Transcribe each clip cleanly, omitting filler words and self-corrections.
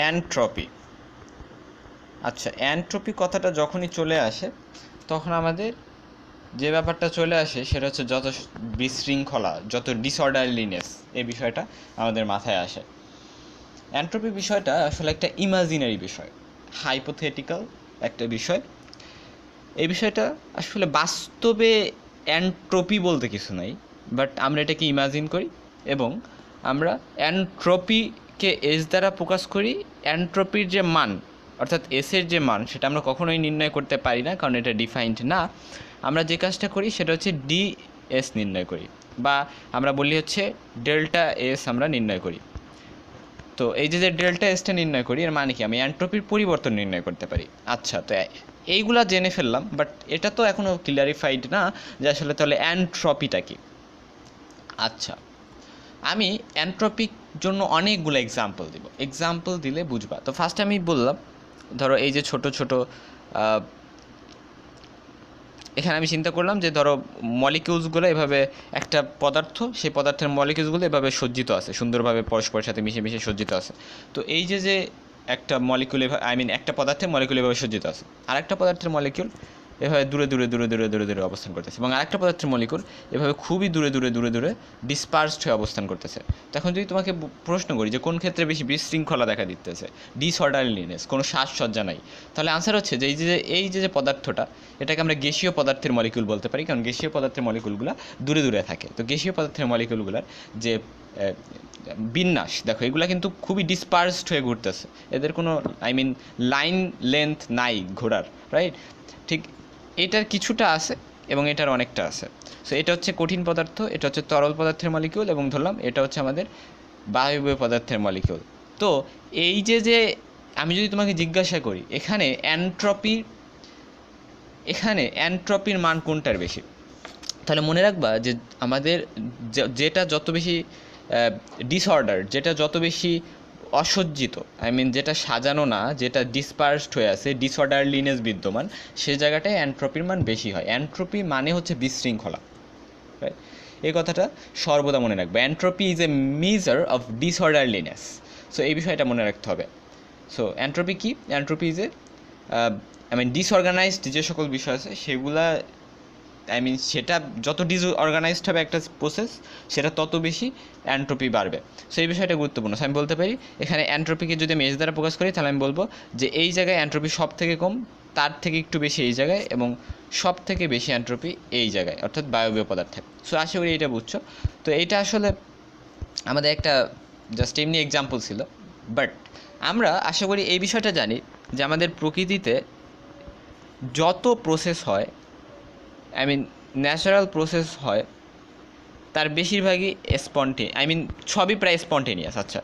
Entropy. আচ্ছা, entropy কথাটা যখনই চলে আসে তখন আমাদের যে ব্যাপারটা চলে আসে সেটা হচ্ছে যত বিশৃঙ্খলা, যত ডিসঅর্ডারলিনেস, এই বিষয়টা আমাদের মাথায় আসে। এনট্রপি বিষয়টা আসলে একটা ইমাজিনারি বিষয়, হাইপোথেটিক্যাল একটা বিষয়। এই বিষয়টা আসলে বাস্তবে এনট্রপি বলতে কিছু নাই, বাট আমরা এটাকে ইমাজিন করি এবং আমরা এনট্রপিকে এস দ্বারা প্রকাশ করি। এনট্রপির যে মান, অর্থাৎ এসের যে মান, সেটা আমরা কখনোই নির্ণয় করতে পারি না, কারণ এটা ডিফাইন্ড না। আমরা যে কাজটা করি সেটা হচ্ছে ডি এস নির্ণয় করি, বা আমরা বলি হচ্ছে ডেল্টা এস আমরা নির্ণয় করি। তো এই যে ডেল্টা এসটা নির্ণয় করি, এর মানে কি আমি এনট্রপির পরিবর্তন নির্ণয় করতে পারি। আচ্ছা, তো এইগুলা জেনে ফেললাম, বাট এটা তো এখনও ক্লিয়ারিফাইড না যে আসলে তাহলে এনট্রপিটা কি। আচ্ছা, আমি এনট্রপির জন্য অনেকগুলো এক্সাম্পল দিব, এক্সাম্পল দিলে বুঝবা। তো ফার্স্ট আমি বললাম, ধরো এই যে ছোট ছোট এখানে আমি চিন্তা করলাম যে ধরো মলিকিউলসগুলো এভাবে, একটা পদার্থ, সেই পদার্থের মলিকিউলসগুলো এভাবে সজ্জিত আছে, সুন্দরভাবে পরস্পরের সাথে মিশে মিশে সজ্জিত আছে। তো এই যে একটা মলিকিউল একটা পদার্থের মলিকিউল এভাবে সজ্জিত আছে, আর একটা পদার্থের মলিকিউল এভাবে দূরে দূরে দূরে দূরে দূরে দূরে অবস্থান করতেছে, এবং আরেকটা পদার্থের মলিকিউল এভাবে খুবই দূরে দূরে দূরে দূরে ডিসপার্সড হয়ে অবস্থান করতেছে। তখন যদি তোমাকে প্রশ্ন করি যে কোন ক্ষেত্রে বেশি বিশৃঙ্খলা দেখা দিতেছে, ডিসঅর্ডারলিনেস, কোনো সাজসজ্জা নাই, তাহলে আনসার হচ্ছে যে এই যে পদার্থটা, এটাকে আমরা গ্যাসীয় পদার্থের মলিকিউল বলতে পারি, কারণ গ্যাসীয় পদার্থের মলিকিউলগুলো দূরে দূরে থাকে। তো গ্যাসীয় পদার্থের মলিকিউলগুলোর যে বিন্যাস দেখো, এগুলো কিন্তু খুবই ডিসপার্সড হয়ে ঘুরতেছে, এদের কোনো লাইন লেন্থ নাই ঘোরার, রাইট? ঠিক এটার কিছুটা আছে এবং এটার অনেকটা আছে। সো এটা হচ্ছে কঠিন পদার্থ, এটা হচ্ছে তরল পদার্থের মলিকিউল, এবং ধরলাম এটা হচ্ছে আমাদের বায়বীয় পদার্থের মলিকিউল। তো এই যে আমি যদি তোমাকে জিজ্ঞাসা করি এখানে এনট্রপির মান কোনটার বেশি, তাহলে মনে রাখবা যে আমাদের যেটা যত বেশি ডিসঅর্ডার, যেটা যত বেশি অসজ্জিত, যেটা সাজানো না, যেটা ডিসপার্সড হয়ে আছে, ডিসঅর্ডারলিনেস বিদ্যমান, সে জায়গাটায় এনট্রপির মান বেশি হয়। এনট্রপি মানে হচ্ছে বিশৃঙ্খলা, রাইট? এই কথাটা সর্বদা মনে রাখবে। Entropy is a measure of disorderliness. So এই বিষয়টা মনে রাখতে হবে। সো এনট্রপি কি? এনট্রপি ইজ এ ডিসঅর্গানাইজড যে সকল বিষয় আছে সেগুলা, সেটা যত ডিসঅর্গানাইজড হবে একটা প্রসেস, সেটা তত বেশি এনট্রপি বাড়বে। সো এই বিষয়টা গুরুত্বপূর্ণ। সো আমি বলতে পারি এখানে এনট্রপিকে যদি আমি এস দ্বারা প্রকাশ করি, তাহলে আমি বলবো যে এই জায়গায় এনট্রপি সব থেকে কম, তার থেকে একটু বেশি এই জায়গায়, এবং সব থেকে বেশি এনট্রপি এই জায়গায়, অর্থাৎ বায়বীয় পদার্থে। সো আশা করি এইটা বুঝছো। তো এইটা আসলে আমাদের একটা জাস্ট এমনি এক্সাম্পল ছিল, বাট আমরা আশা করি এই বিষয়টা জানি যে আমাদের প্রকৃতিতে যত প্রসেস হয়, ন্যাচারাল প্রসেস হয়, তার বেশিরভাগই সবই প্রায় স্পন্টেনিয়াস। আচ্ছা,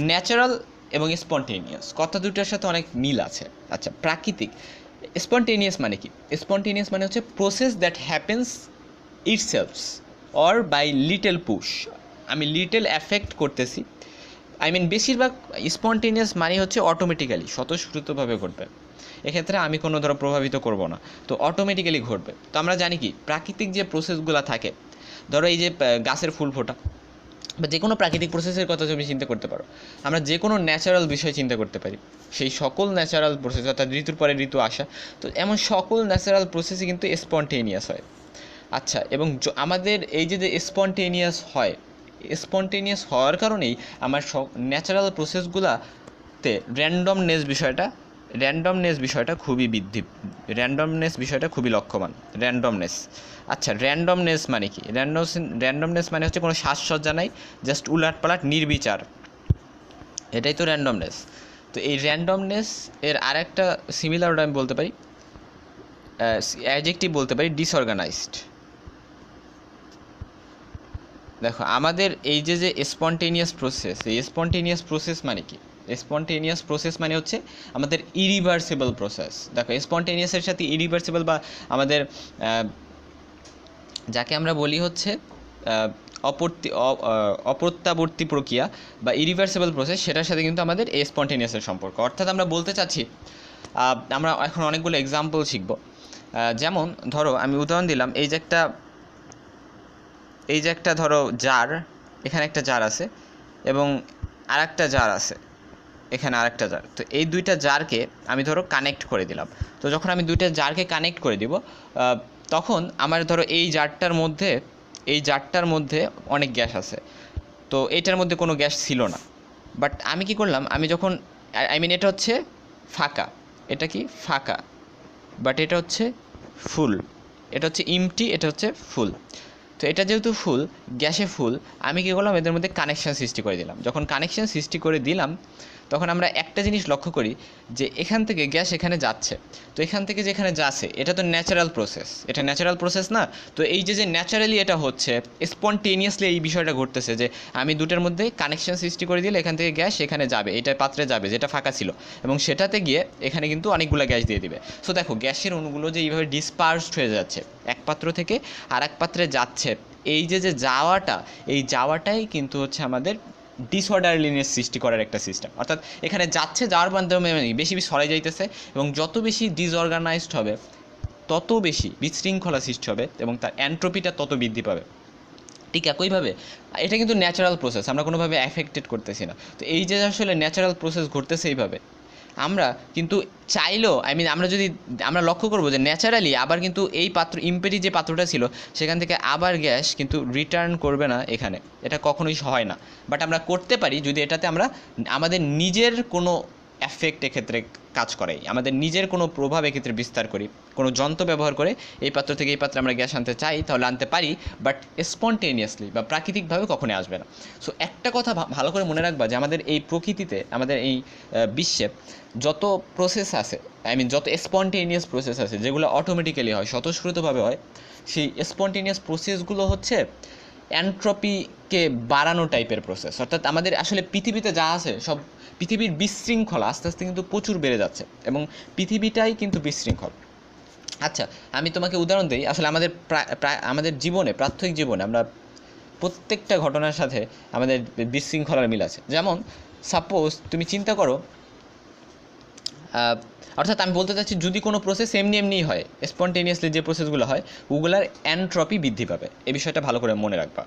ন্যাচারাল এবং স্পন্টেনিয়াস কথা দুটোর সাথে অনেক মিল আছে। আচ্ছা, প্রাকৃতিক। স্পন্টেনিয়াস মানে কি? স্পন্টেনিয়াস মানে হচ্ছে process that happens itself or by little push. আমি লিটল এফেক্ট করতেছি। বেশিরভাগ স্পন্টেনিয়াস মানে হচ্ছে অটোমেটিক্যালি, স্বতঃস্ফূর্তভাবে ঘটবে। এক্ষেত্রে আমি কোনো ধরো প্রভাবিত করব না, তো অটোমেটিক্যালি ঘটবে। তো আমরা জানি কি প্রাকৃতিক যে প্রসেসগুলো থাকে, ধরো এই যে গাছের ফুল ফোটা, বা যে কোনো প্রাকৃতিক প্রসেসের কথা তুমি চিন্তা করতে পারো, আমরা যে কোনো ন্যাচারাল বিষয় চিন্তা করতে পারি, সেই সকল ন্যাচারাল প্রসেস, অর্থাৎ ঋতুর পরে ঋতু আসা, তো এমন সকল ন্যাচারাল প্রসেসই কিন্তু স্পন্টেনিয়াস হয়। আচ্ছা, এবং আমাদের এই যে স্পন্টেনিয়াস হয়, স্পন্টেনিয়াস হওয়ার কারণেই আমার ন্যাচারাল প্রসেসগুলোতে র্যান্ডমনেস বিষয়টা খুবই লক্ষ্যমান। র্যান্ডমনেস। আচ্ছা, র্যান্ডমনেস মানে কি? র্যান্ডমনেস মানে হচ্ছে কোনো সাজসজ্জা নাই, জাস্ট উলাটপালাট নির্বিচার, এটাই তো র্যান্ডমনেস। তো এই র্যান্ডমনেস এর আরেকটা সিমিলার আমি বলতে পারি, অ্যাডজেক্টিভ বলতে পারি, ডিসঅর্গানাইজড। দেখো আমাদের এই যে স্পন্টেনিয়াস প্রসেস, এই স্পন্টেনিয়াস প্রসেস মানে কি? স্পন্টেনিয়াস প্রসেস মানে হচ্ছে আমাদের ইরিভার্সিবল প্রসেস। দেখো স্পন্টেনিয়াসের সাথে ইরিভার্সিবল, বা আমাদের যাকে আমরা বলি হচ্ছে অপ্রত্যাবর্তী প্রক্রিয়া বা ইরিভার্সিবল প্রসেস, সেটার সাথে কিন্তু আমাদের এই স্পন্টেনিয়াসের সম্পর্ক। অর্থাৎ আমরা বলতে চাচ্ছি, আমরা এখন অনেকগুলো এক্সাম্পল শিখব। যেমন ধরো আমি উদাহরণ দিলাম, এই যে একটা ধরো জার, এখানে একটা জার আছে এবং আর একটা জার আছে, এখানে আরেকটা জার। তো এই দুইটা জারকে আমি ধরো কানেক্ট করে দিলাম। তো যখন আমি দুইটা জারকে কানেক্ট করে দিব তখন আমার ধরো এই জারটার মধ্যে অনেক গ্যাস আছে, তো এটার মধ্যে কোনো গ্যাস ছিল না। বাট আমি কি করলাম, আমি যখন এটা হচ্ছে ফাঁকা, এটা কি ফাঁকা, বাট এটা হচ্ছে ফুল, এটা হচ্ছে ইমটি, এটা হচ্ছে ফুল। তো এটা যেহেতু ফুল, গ্যাসে ফুল, আমি কী করলাম, এদের মধ্যে কানেকশান সৃষ্টি করে দিলাম। যখন কানেকশান সৃষ্টি করে দিলাম তখন আমরা একটা জিনিস লক্ষ্য করি যে এখান থেকে গ্যাস এখানে যাচ্ছে, তো এখান থেকে যেখানে যাচ্ছে এটা তো ন্যাচারাল প্রসেস, এটা ন্যাচারাল প্রসেস না। তো এই যে ন্যাচারালি এটা হচ্ছে, স্পন্টেনিয়াসলি এই বিষয়টা ঘটতেছে যে আমি দুটোর মধ্যে কানেকশান সৃষ্টি করে দিলে এখান থেকে গ্যাস এখানে যাবে, এটা পাত্রে যাবে যেটা ফাঁকা ছিল, এবং সেটাতে গিয়ে এখানে কিন্তু অনেকগুলো গ্যাস দিয়ে দিবে। সো দেখো গ্যাসের অণুগুলো যে এইভাবে ডিসপার্সড হয়ে যাচ্ছে, এক পাত্র থেকে আর এক পাত্রে যাচ্ছে, এই যে যাওয়াটা, এই যাওয়াটাই কিন্তু হচ্ছে আমাদের ডিসঅর্ডারলিনেস সৃষ্টি করার একটা সিস্টেম। অর্থাৎ এখানে যাওয়ার মাধ্যমে বেশি বেশি সরে যাইতেছে, এবং যত বেশি ডিসঅর্গানাইজড হবে তত বেশি বিশৃঙ্খলা সৃষ্টি হবে এবং তার এন্ট্রপিটা তত বৃদ্ধি পাবে। ঠিক একইভাবে এটা কিন্তু ন্যাচারাল প্রসেস, আমরা কোনোভাবে অ্যাফেক্টেড করতেছি না। তো এই যে আসলে ন্যাচারাল প্রসেস ঘটতেছে এইভাবে, আমরা কিন্তু চাইলেও আমরা লক্ষ্য করবো যে ন্যাচারালি আবার কিন্তু এই পাত্র ইম্পেরি যে পাত্রটা ছিল সেখান থেকে আবার গ্যাস কিন্তু রিটার্ন করবে না এখানে, এটা কখনোই হয় না। বাট আমরা করতে পারি যদি এটাতে আমরা আমাদের নিজের কোনো এফেক্ট এক্ষেত্রে কাজ করাই, আমাদের নিজের কোনো প্রভাব এক্ষেত্রে বিস্তার করি, কোনো যন্ত্র ব্যবহার করে এই পাত্র থেকে এই পাত্রে আমরা গ্যাস আনতে চাই তাহলে আনতে পারি, বাট স্পন্টেনিয়াসলি বা প্রাকৃতিকভাবে কখনোই আসবে না। সো একটা কথা ভালো করে মনে রাখবা যে আমাদের এই প্রকৃতিতে, আমাদের এই বিশ্বে যত প্রসেস আছে, যত স্পন্টেনিয়াস প্রসেস আছে যেগুলো অটোমেটিক্যালি হয়, স্বতঃস্ফূর্তভাবে হয়, সেই স্পন্টেনিয়াস প্রসেসগুলো হচ্ছে এন্ট্রপিকে বাড়ানো টাইপের প্রসেস। অর্থাৎ আমাদের আসলে পৃথিবীতে যা আছে সব, পৃথিবীর বিশৃঙ্খলা আস্তে আস্তে কিন্তু প্রচুর বেড়ে যাচ্ছে এবং পৃথিবীটাই কিন্তু বিশৃঙ্খল। আচ্ছা, আমি তোমাকে উদাহরণ দিই। আসলে আমাদের জীবনে, প্রাত্যহিক জীবনে আমরা প্রত্যেকটা ঘটনার সাথে আমাদের বিশৃঙ্খলার মিল আছে। যেমন সাপোজ তুমি চিন্তা করো, অর্থাৎ আমি বলতে চাচ্ছি যদি কোনো প্রসেস এমনিই হয়, স্পন্টেনিয়াসলি যে প্রসেসগুলো হয় ওগুলার এন্ট্রপি বৃদ্ধি পাবে, এই বিষয়টা ভালো করে মনে রাখবা।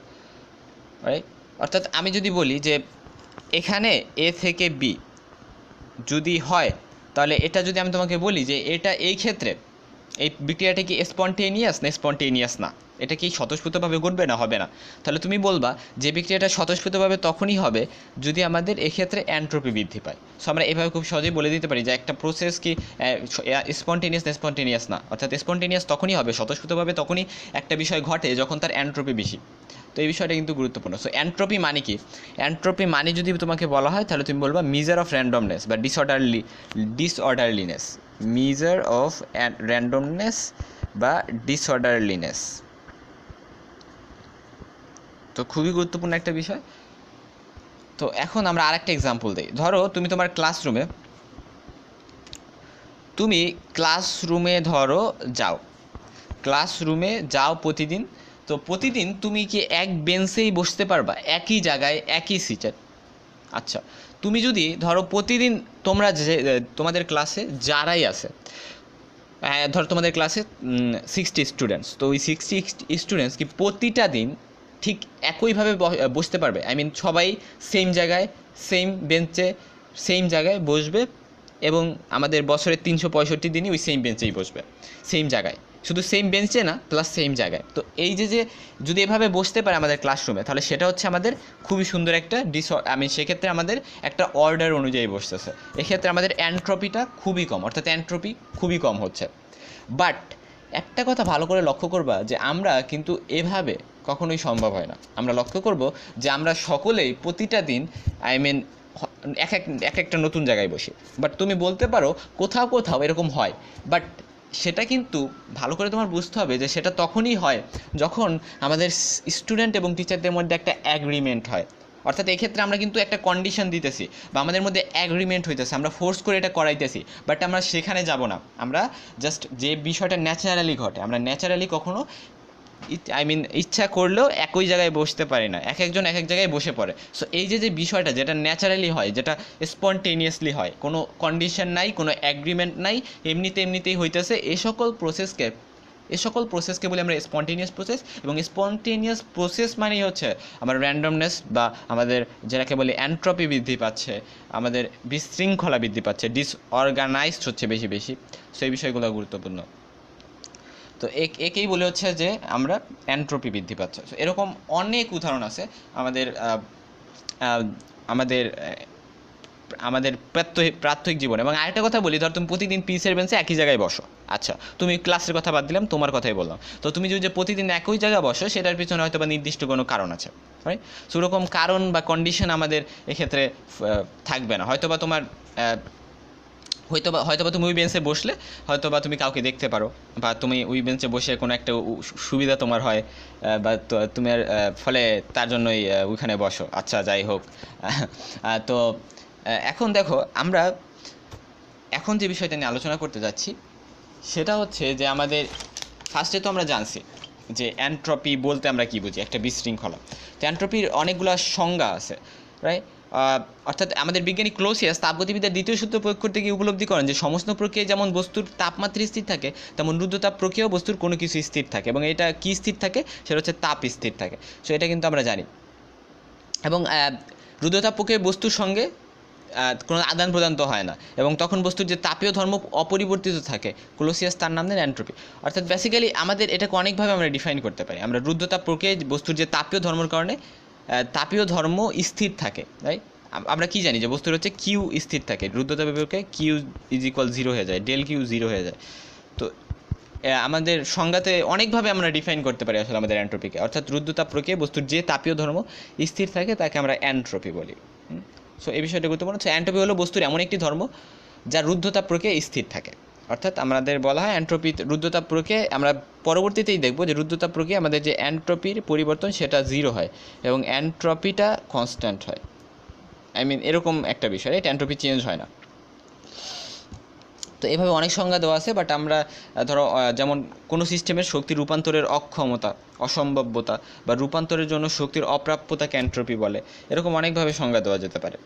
রাইট? অর্থাৎ আমি যদি বলি যে এখানে এ থেকে বি যদি হয়, তাহলে এটা যদি আমি তোমাকে বলি যে এটা এই ক্ষেত্রে এই বিক্রিয়াটা কি স্পন্টেনিয়াস না, এটা কি স্বতঃস্ফূর্তভাবে ঘটবে না, হবে না, তাহলে তুমি বলবা যে বিক্রিয়াটা স্বতঃস্ফূর্তভাবে তখনই হবে যদি আমাদের এক্ষেত্রে এন্ট্রপি বৃদ্ধি পায়। সো আমরা এভাবে খুব সহজেই বলে দিতে পারি যে একটা প্রসেস কি স্পন্টেনিয়াস না, অর্থাৎ স্পন্টেনিয়াস তখনই হবে, স্বতঃস্ফূর্তভাবে তখনই একটা বিষয় ঘটে যখন তার এন্ট্রপি বেশি। তো এই বিষয়টা কিন্তু গুরুত্বপূর্ণ। সো এন্ট্রপি মানে কি, এন্ট্রপি মানে যদি তোমাকে বলা হয় তাহলে তুমি বলবা মিজার অফ র্যান্ডমনেস বা ডিসঅর্ডারলিনেস, মিজার অফ র্যান্ডমনেস বা ডিসঅর্ডারলিনেস। তো খুবই গুরুত্বপূর্ণ একটা বিষয়। তো এখন আমরা আরেকটা এক্সাম্পল দিই। ধরো তুমি তোমার ক্লাসরুমে ধরো ক্লাসরুমে যাও প্রতিদিন। তো প্রতিদিন তুমি কি এক বেঞ্চেই বসতে পারবা, একই জায়গায় একই সিটে? আচ্ছা, তুমি যদি ধরো প্রতিদিন তোমাদের ক্লাসে যারাই আছে, ধরো তোমাদের ক্লাসে 60 স্টুডেন্টস, তো ওই 60 স্টুডেন্টস কি প্রতিটা দিন ঠিক একইভাবে বসতে পারবে? সবাই সেম জায়গায়, সেম বেঞ্চে, সেম জায়গায় বসবে এবং আমাদের বছরের 365 দিনই ওই সেম বেঞ্চেই বসবে, সেম জায়গায়, শুধু সেম বেঞ্চে না প্লাস সেম জায়গায়। তো এই যে যদি এভাবে বসতে পারে আমাদের ক্লাসরুমে, তাহলে সেটা হচ্ছে আমাদের খুবই সুন্দর একটা সেক্ষেত্রে আমাদের একটা অর্ডার অনুযায়ী বসতেছে, এক্ষেত্রে আমাদের এন্ট্রপিটা খুবই কম, অর্থাৎ এন্ট্রপি খুবই কম হচ্ছে। বাট একটা কথা ভালো করে লক্ষ্য করবা যে আমরা কিন্তু এভাবে কখনোই সম্ভব হয় না। আমরা লক্ষ্য করব যে আমরা সকলেই প্রতিটা দিন এক একটা নতুন জায়গায় বসি। বাট তুমি বলতে পারো কোথাও কোথাও এরকম হয়, বাট সেটা কিন্তু ভালো করে তোমার বুঝতে হবে যে সেটা তখনই হয় যখন আমাদের স্টুডেন্ট এবং টিচারদের মধ্যে একটা অ্যাগ্রিমেন্ট হয়। অর্থাৎ এক্ষেত্রে আমরা কিন্তু একটা কন্ডিশন দিতেছি বা আমাদের মধ্যে অ্যাগ্রিমেন্ট হইতেছে, আমরা ফোর্স করে এটা করাইতেছি, বাট আমরা সেখানে যাব না। আমরা জাস্ট যে বিষয়টা ন্যাচারালি ঘটে, আমরা ন্যাচারালি কখনো ইচ্ছা করলেও একই জায়গায় বসতে পারি না, একজন এক এক জায়গায় বসে পড়ে। সো এই যে বিষয়টা যেটা ন্যাচারালি হয়, যেটা স্পন্টেনিয়াসলি হয়, কোনো কন্ডিশন নাই, কোনো অ্যাগ্রিমেন্ট নাই, এমনিতেই হইতেছে, এই সকল প্রসেসকে এই সকল প্রসেসকে বলি আমরা স্পন্টেনিয়াস প্রসেস। এবং স্পন্টেনিয়াস প্রসেস মানেই হচ্ছে আমার র্যান্ডমনেস বা আমাদের যেটাকে বলি এন্ট্রপি বৃদ্ধি পাচ্ছে, আমাদের বিশৃঙ্খলা বৃদ্ধি পাচ্ছে, ডিসঅর্গানাইজড হচ্ছে বেশি বেশি। সো এই বিষয়গুলো গুরুত্বপূর্ণ। তো একেই বলে হচ্ছে যে আমরা এন্ট্রপি বৃদ্ধি পাচ্ছে। সো এরকম অনেক উদাহরণ আছে আমাদের আমাদের আমাদের প্রাত্যহিক জীবনে। এবং আরেকটা কথা বলি, ধর তুমি প্রতিদিন পিসের বেঞ্চে একই জায়গায় বসো, আচ্ছা তুমি ক্লাসের কথা বাদ দিলাম, তোমার কথাই বললাম, তো তুমি যদি প্রতিদিন একই জায়গায় বসো সেটার পিছনে হয়তো বা নির্দিষ্ট কোনো কারণ আছে, রাইট? সো ওরকম কারণ বা কন্ডিশন আমাদের এক্ষেত্রে থাকবে না। হয়তো বা তোমার হয়তোবা তুমি ওই বেঞ্চে বসলে হয়তোবা তুমি কাউকে দেখতে পারো, বা তুমি ওই বেঞ্চে বসে কোনো একটা সুবিধা তোমার হয়, বা তোমার ফলে তার জন্যই ওইখানে বসো, আচ্ছা যাই হোক। তো এখন দেখো, আমরা এখন যে বিষয়টা নিয়ে আলোচনা করতে যাচ্ছি সেটা হচ্ছে যে আমাদের ফার্স্টে তো আমরা জানছি যে এন্ট্রপি বলতে আমরা কী বুঝি, একটা বিশৃঙ্খলা। তো এন্ট্রপির অনেকগুলো সংজ্ঞা আছে, রাইট? অর্থাৎ আমাদের বিজ্ঞানী ক্লোসিয়াস তাপগতিবিদ্যার দ্বিতীয় সূত্র প্রয়োগ করতে গিয়ে উপলব্ধি করেন যে সমস্ত প্রক্রিয়ায় যেমন বস্তুর তাপমাত্রা স্থির থাকে, তেমন রুদ্ধতাপ প্রক্রিয়াও বস্তুর কোনো কিছু স্থির থাকে। এবং এটা কি স্থির থাকে, সেটা হচ্ছে তাপ স্থির থাকে। সো এটা কিন্তু আমরা জানি। এবং রুদ্ধতাপ প্রক্রিয়ায় বস্তুর সঙ্গে কোনো আদান প্রদান তো হয় না, এবং তখন বস্তুর যে তাপীয় ধর্ম অপরিবর্তিত থাকে। ক্লোসিয়াস তার নাম দেন এন্ট্রপি। অর্থাৎ বেসিক্যালি আমাদের এটাকে অনেকভাবে আমরা ডিফাইন করতে পারি। আমরা রুদ্ধতাপ প্রক্রিয়ায় বস্তুর যে তাপীয় ধর্মের কারণে তাপীয় ধর্ম স্থির থাকে, রাইট? আমরা কি জানি যে বস্তুর হচ্ছে কিউ স্থির থাকে, রুদ্ধতাপ প্রক্রিয়ায় কিউ ইজ ইকুয়াল 0 হয়ে যায়, ডেল কিউ 0 হয়ে যায়। তো আমাদের সংজ্ঞাতে অনেকভাবে আমরা ডিফাইন করতে পারি আসলে আমাদের এন্ট্রপিকে। অর্থাৎ রুদ্ধতাপ প্রক্রিয়ায় বস্তুর যে তাপীয় ধর্ম স্থির থাকে তাকে আমরা এন্ট্রপি বলি। সো এই বিষয়টা গুরুত্বপূর্ণ। সো এন্ট্রপি হলো বস্তুর এমন একটি ধর্ম যা রুদ্ধতাপ প্রক্রিয়ায় স্থির থাকে। অর্থাৎ আমাদের বলা হয় এন্ট্রপি রুদ্ধতাপ প্রক্রিয়ায়, আমরা পরবর্তীতেই দেখব যে রুদ্ধতাপ প্রক্রিয়া আমাদের যে এন্ট্রপির পরিবর্তন সেটা 0 হয় এবং এন্ট্রপিটা কনস্ট্যান্ট হয়। এরকম একটা বিষয়, রাইট? এন্ট্রপি চেঞ্জ হয় না। তো এভাবে অনেক সংজ্ঞা দেওয়া আছে, বাট আমরা ধরো যেমন কোনো সিস্টেমের শক্তি রূপান্তরের অক্ষমতা, অসম্ভাব্যতা বা রূপান্তরের জন্য শক্তির অপ্রাপ্যতাকে এন্ট্রপি বলে। এরকম অনেকভাবে সংজ্ঞা দেওয়া যেতে পারে।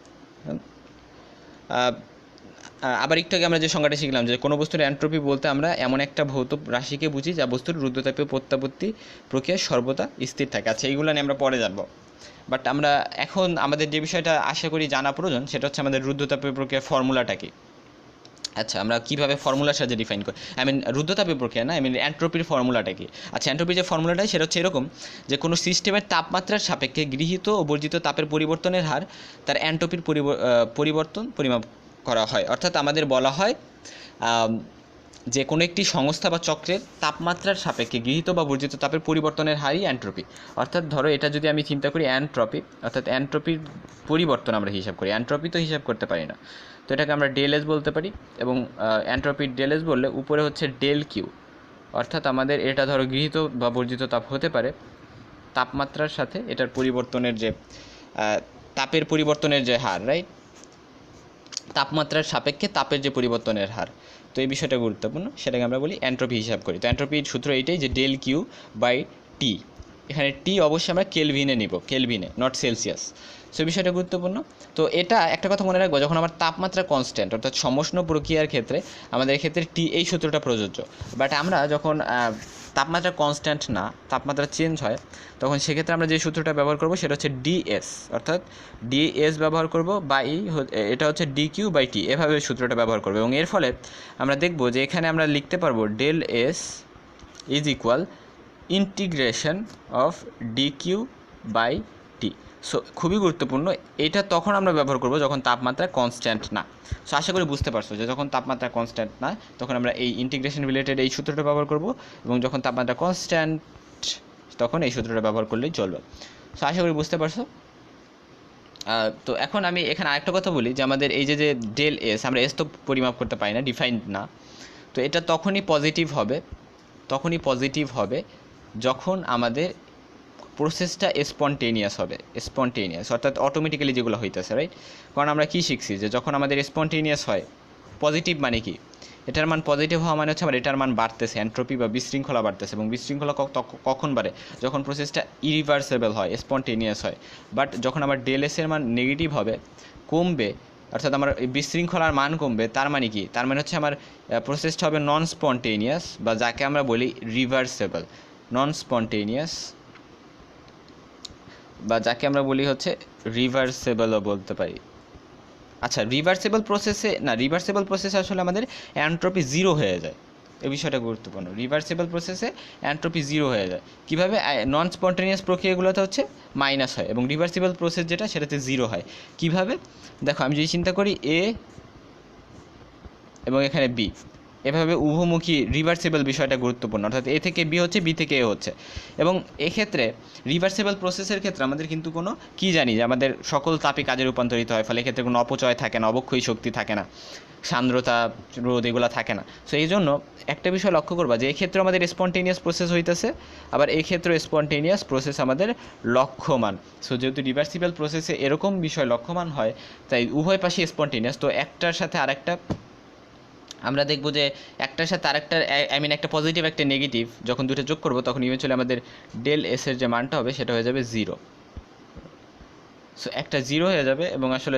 আবার একটু আগে আমরা যে সংজ্ঞাটা শিখলাম যে কোনো বস্তুর এন্ট্রপি বলতে আমরা এমন একটা ভৌত রাশিকে বুঝি যা বস্তুর রুদ্ধতাপীয় প্রত্যাবর্তী প্রক্রিয়ায় সর্বদা স্থির থাকে। আচ্ছা, এইগুলো নিয়ে আমরা পরে জানবো, বাট আমরা এখন আমাদের যে বিষয়টা আশা করি জানা প্রয়োজন সেটা হচ্ছে আমাদের রুদ্ধতাপীয় প্রক্রিয়ার ফর্মুলাটা কি। আচ্ছা, আমরা কীভাবে ফর্মুলার সাহায্যে ডিফাইন করি, রুদ্ধতাপীয় প্রক্রিয়া না, এন্ট্রপির ফর্মুলাটা কি। আচ্ছা, এন্ট্রপির যে ফর্মুলাটা সেটা হচ্ছে এরকম যে কোনো সিস্টেমের তাপমাত্রার সাপেক্ষে গৃহীত ও বর্জিত তাপের পরিবর্তনের হার তার এন্ট্রপির পরিবর্তন পরিমাপ করা হয়। অর্থাৎ আমাদের বলা হয় যে কোনো একটি সংস্থা বা চক্রের তাপমাত্রার সাপেক্ষে গৃহীত বা বর্জিত তাপের পরিবর্তনের হারই এন্ট্রপি। অর্থাৎ ধরো এটা যদি আমি চিন্তা করি এন্ট্রপি, অর্থাৎ এন্ট্রপির পরিবর্তন আমরা হিসাব করি, এন্ট্রপি তো হিসাব করতে পারি না, তো এটাকে আমরা ডেল এস বলতে পারি। এবং এন্ট্রপির ডেল এস বললে উপরে হচ্ছে ডেল কিউ, অর্থাৎ আমাদের এটা ধরো গৃহীত বা বর্জিত তাপ হতে পারে তাপমাত্রার সাথে এটার পরিবর্তনের যে তাপের পরিবর্তনের যে হার, রাইট? তাপমাত্রার সাপেক্ষে তাপের যে পরিবর্তনের হার, তো এই বিষয়টা গুরুত্বপূর্ণ, সেটাকে আমরা বলি এন্ট্রপি হিসাব করি। তো এন্ট্রপির সূত্র এইটাই যে ডেল কিউ বাই টি। এখানে টি অবশ্যই আমরা কেলভিনে নিব, কেলভিনে, নট সেলসিয়াস। সো এই বিষয়টা গুরুত্বপূর্ণ। তো এটা একটা কথা মনে রাখবো, যখন আমার তাপমাত্রা কনস্ট্যান্ট অর্থাৎ সমষ্ণ প্রক্রিয়ার ক্ষেত্রে আমাদের ক্ষেত্রে টি এই সূত্রটা প্রযোজ্য। বাট আমরা যখন তাপমাত্রা কনস্ট্যান্ট না, তাপমাত্রা চেঞ্জ হয়, তখন সেক্ষেত্রে আমরা যে সূত্রটা ব্যবহার করব সেটা হচ্ছে ডিএস, অর্থাৎ ডিএস ব্যবহার করব বাই, এটা হচ্ছে ডি কিউ বাই টি, এভাবে সূত্রটা ব্যবহার করবো। এবং এর ফলে আমরা দেখব যে এখানে আমরা লিখতে পারবো del S is equal integration of D Q by T. So খুবই গুরুত্বপূর্ণ, এটা তখন আমরা ব্যবহার করব যখন তাপমাত্রা কনস্ট্যান্ট না। সো আশা করি বুঝতে পারছো যে যখন তাপমাত্রা কনস্ট্যান্ট না তখন আমরা এই ইন্টিগ্রেশন রিলেটেড এই সূত্রটা ব্যবহার করব, এবং যখন তাপমাত্রা কনস্ট্যান্ট তখন এই সূত্রটা ব্যবহার করলেই চলবে। সো আশা করি বুঝতে পারছো। তো এখন আমি এখানে আরেকটা কথা বলি যে আমাদের এই যে ডেল এস, আমরা এস তো পরিমাপ করতে পারি না, ডিফাইন্ড না, তো এটা তখনই পজিটিভ হবে যখন আমাদের প্রসেসটা স্পন্টেনিয়াস হবে, অর্থাৎ অটোমেটিক্যালি যেগুলো হইতেছে, রাইট? কারণ আমরা কি শিখছি যে যখন আমাদের স্পন্টেনিয়াস হয়, পজিটিভ মানে কি, এটার মান পজিটিভ হওয়া মানে হচ্ছে আমার এটার মান বাড়তেছে, এন্ট্রপি বা বিশৃঙ্খলা বাড়তেছে। এবং বিশৃঙ্খলা কখন বাড়ে, যখন প্রসেসটা ইরিভার্সেবল হয়, স্পন্টেনিয়াস হয়। বাট যখন আমার ডেল এস এর মান নেগেটিভ হবে, কমবে, অর্থাৎ আমার বিশৃঙ্খলার মান কমবে, তার মানে কি? তার মানে হচ্ছে আমার প্রসেসটা হবে নন স্পন্টেনিয়াস, বা যাকে আমরা বলি রিভার্সেবল। নন স্পন্টেনিয়াস, বা যাকে আমরা বলি হচ্ছে রিভার্সেবলও বলতে পারি। আচ্ছা, রিভার্সেবল প্রসেসে আসলে আমাদের এন্ট্রপি জিরো হয়ে যায়। এই বিষয়টা গুরুত্বপূর্ণ। রিভার্সেবল প্রসেসে এন্ট্রপি জিরো হয়ে যায়। কীভাবে? নন স্পন্টেনিয়াস প্রক্রিয়াগুলোতে হচ্ছে মাইনাস হয়, এবং রিভার্সেবল প্রসেস যেটা সেটাতে জিরো হয়। কিভাবে? দেখো, আমি যদি চিন্তা করি এ এবং এখানে বি, এভাবে উভমুখী রিভার্সেবল বিষয়টা গুরুত্বপূর্ণ। অর্থাৎ এ থেকে বি হচ্ছে, বি থেকে এ হচ্ছে। এবং এক্ষেত্রে রিভার্সেবল প্রসেসের ক্ষেত্রে আমাদের কিন্তু কোনো কি জানি যে আমাদের সকল তাপই কাজে রূপান্তরিত হয়, ফলে এক্ষেত্রে কোনো অপচয় থাকে না, অবক্ষয়ী শক্তি থাকে না, সান্দ্রতা, রোধ এগুলো থাকে না। সো এই জন্য একটা বিষয় লক্ষ্য করবা যে এক্ষেত্রে আমাদের স্পন্টেনিয়াস প্রসেস হইতেছে, আবার এই ক্ষেত্রে স্পন্টেনিয়াস প্রসেস আমাদের লক্ষ্যমান। সো যেহেতু রিভার্সিবল প্রসেসে এরকম বিষয় লক্ষ্যমান হয়, তাই উভয় পাশে স্পন্টেনিয়াস। তো একটার সাথে আরেকটা আমরা দেখব যে একটার সাথে আরেকটার একটা পজিটিভ একটা নেগেটিভ যখন দুটো যোগ করবো, তখন ইভেনচুয়ালি আমাদের ডেল এস এর যে মানটা হবে সেটা হয়ে যাবে জিরো। সো একটা জিরো হয়ে যাবে, এবং আসলে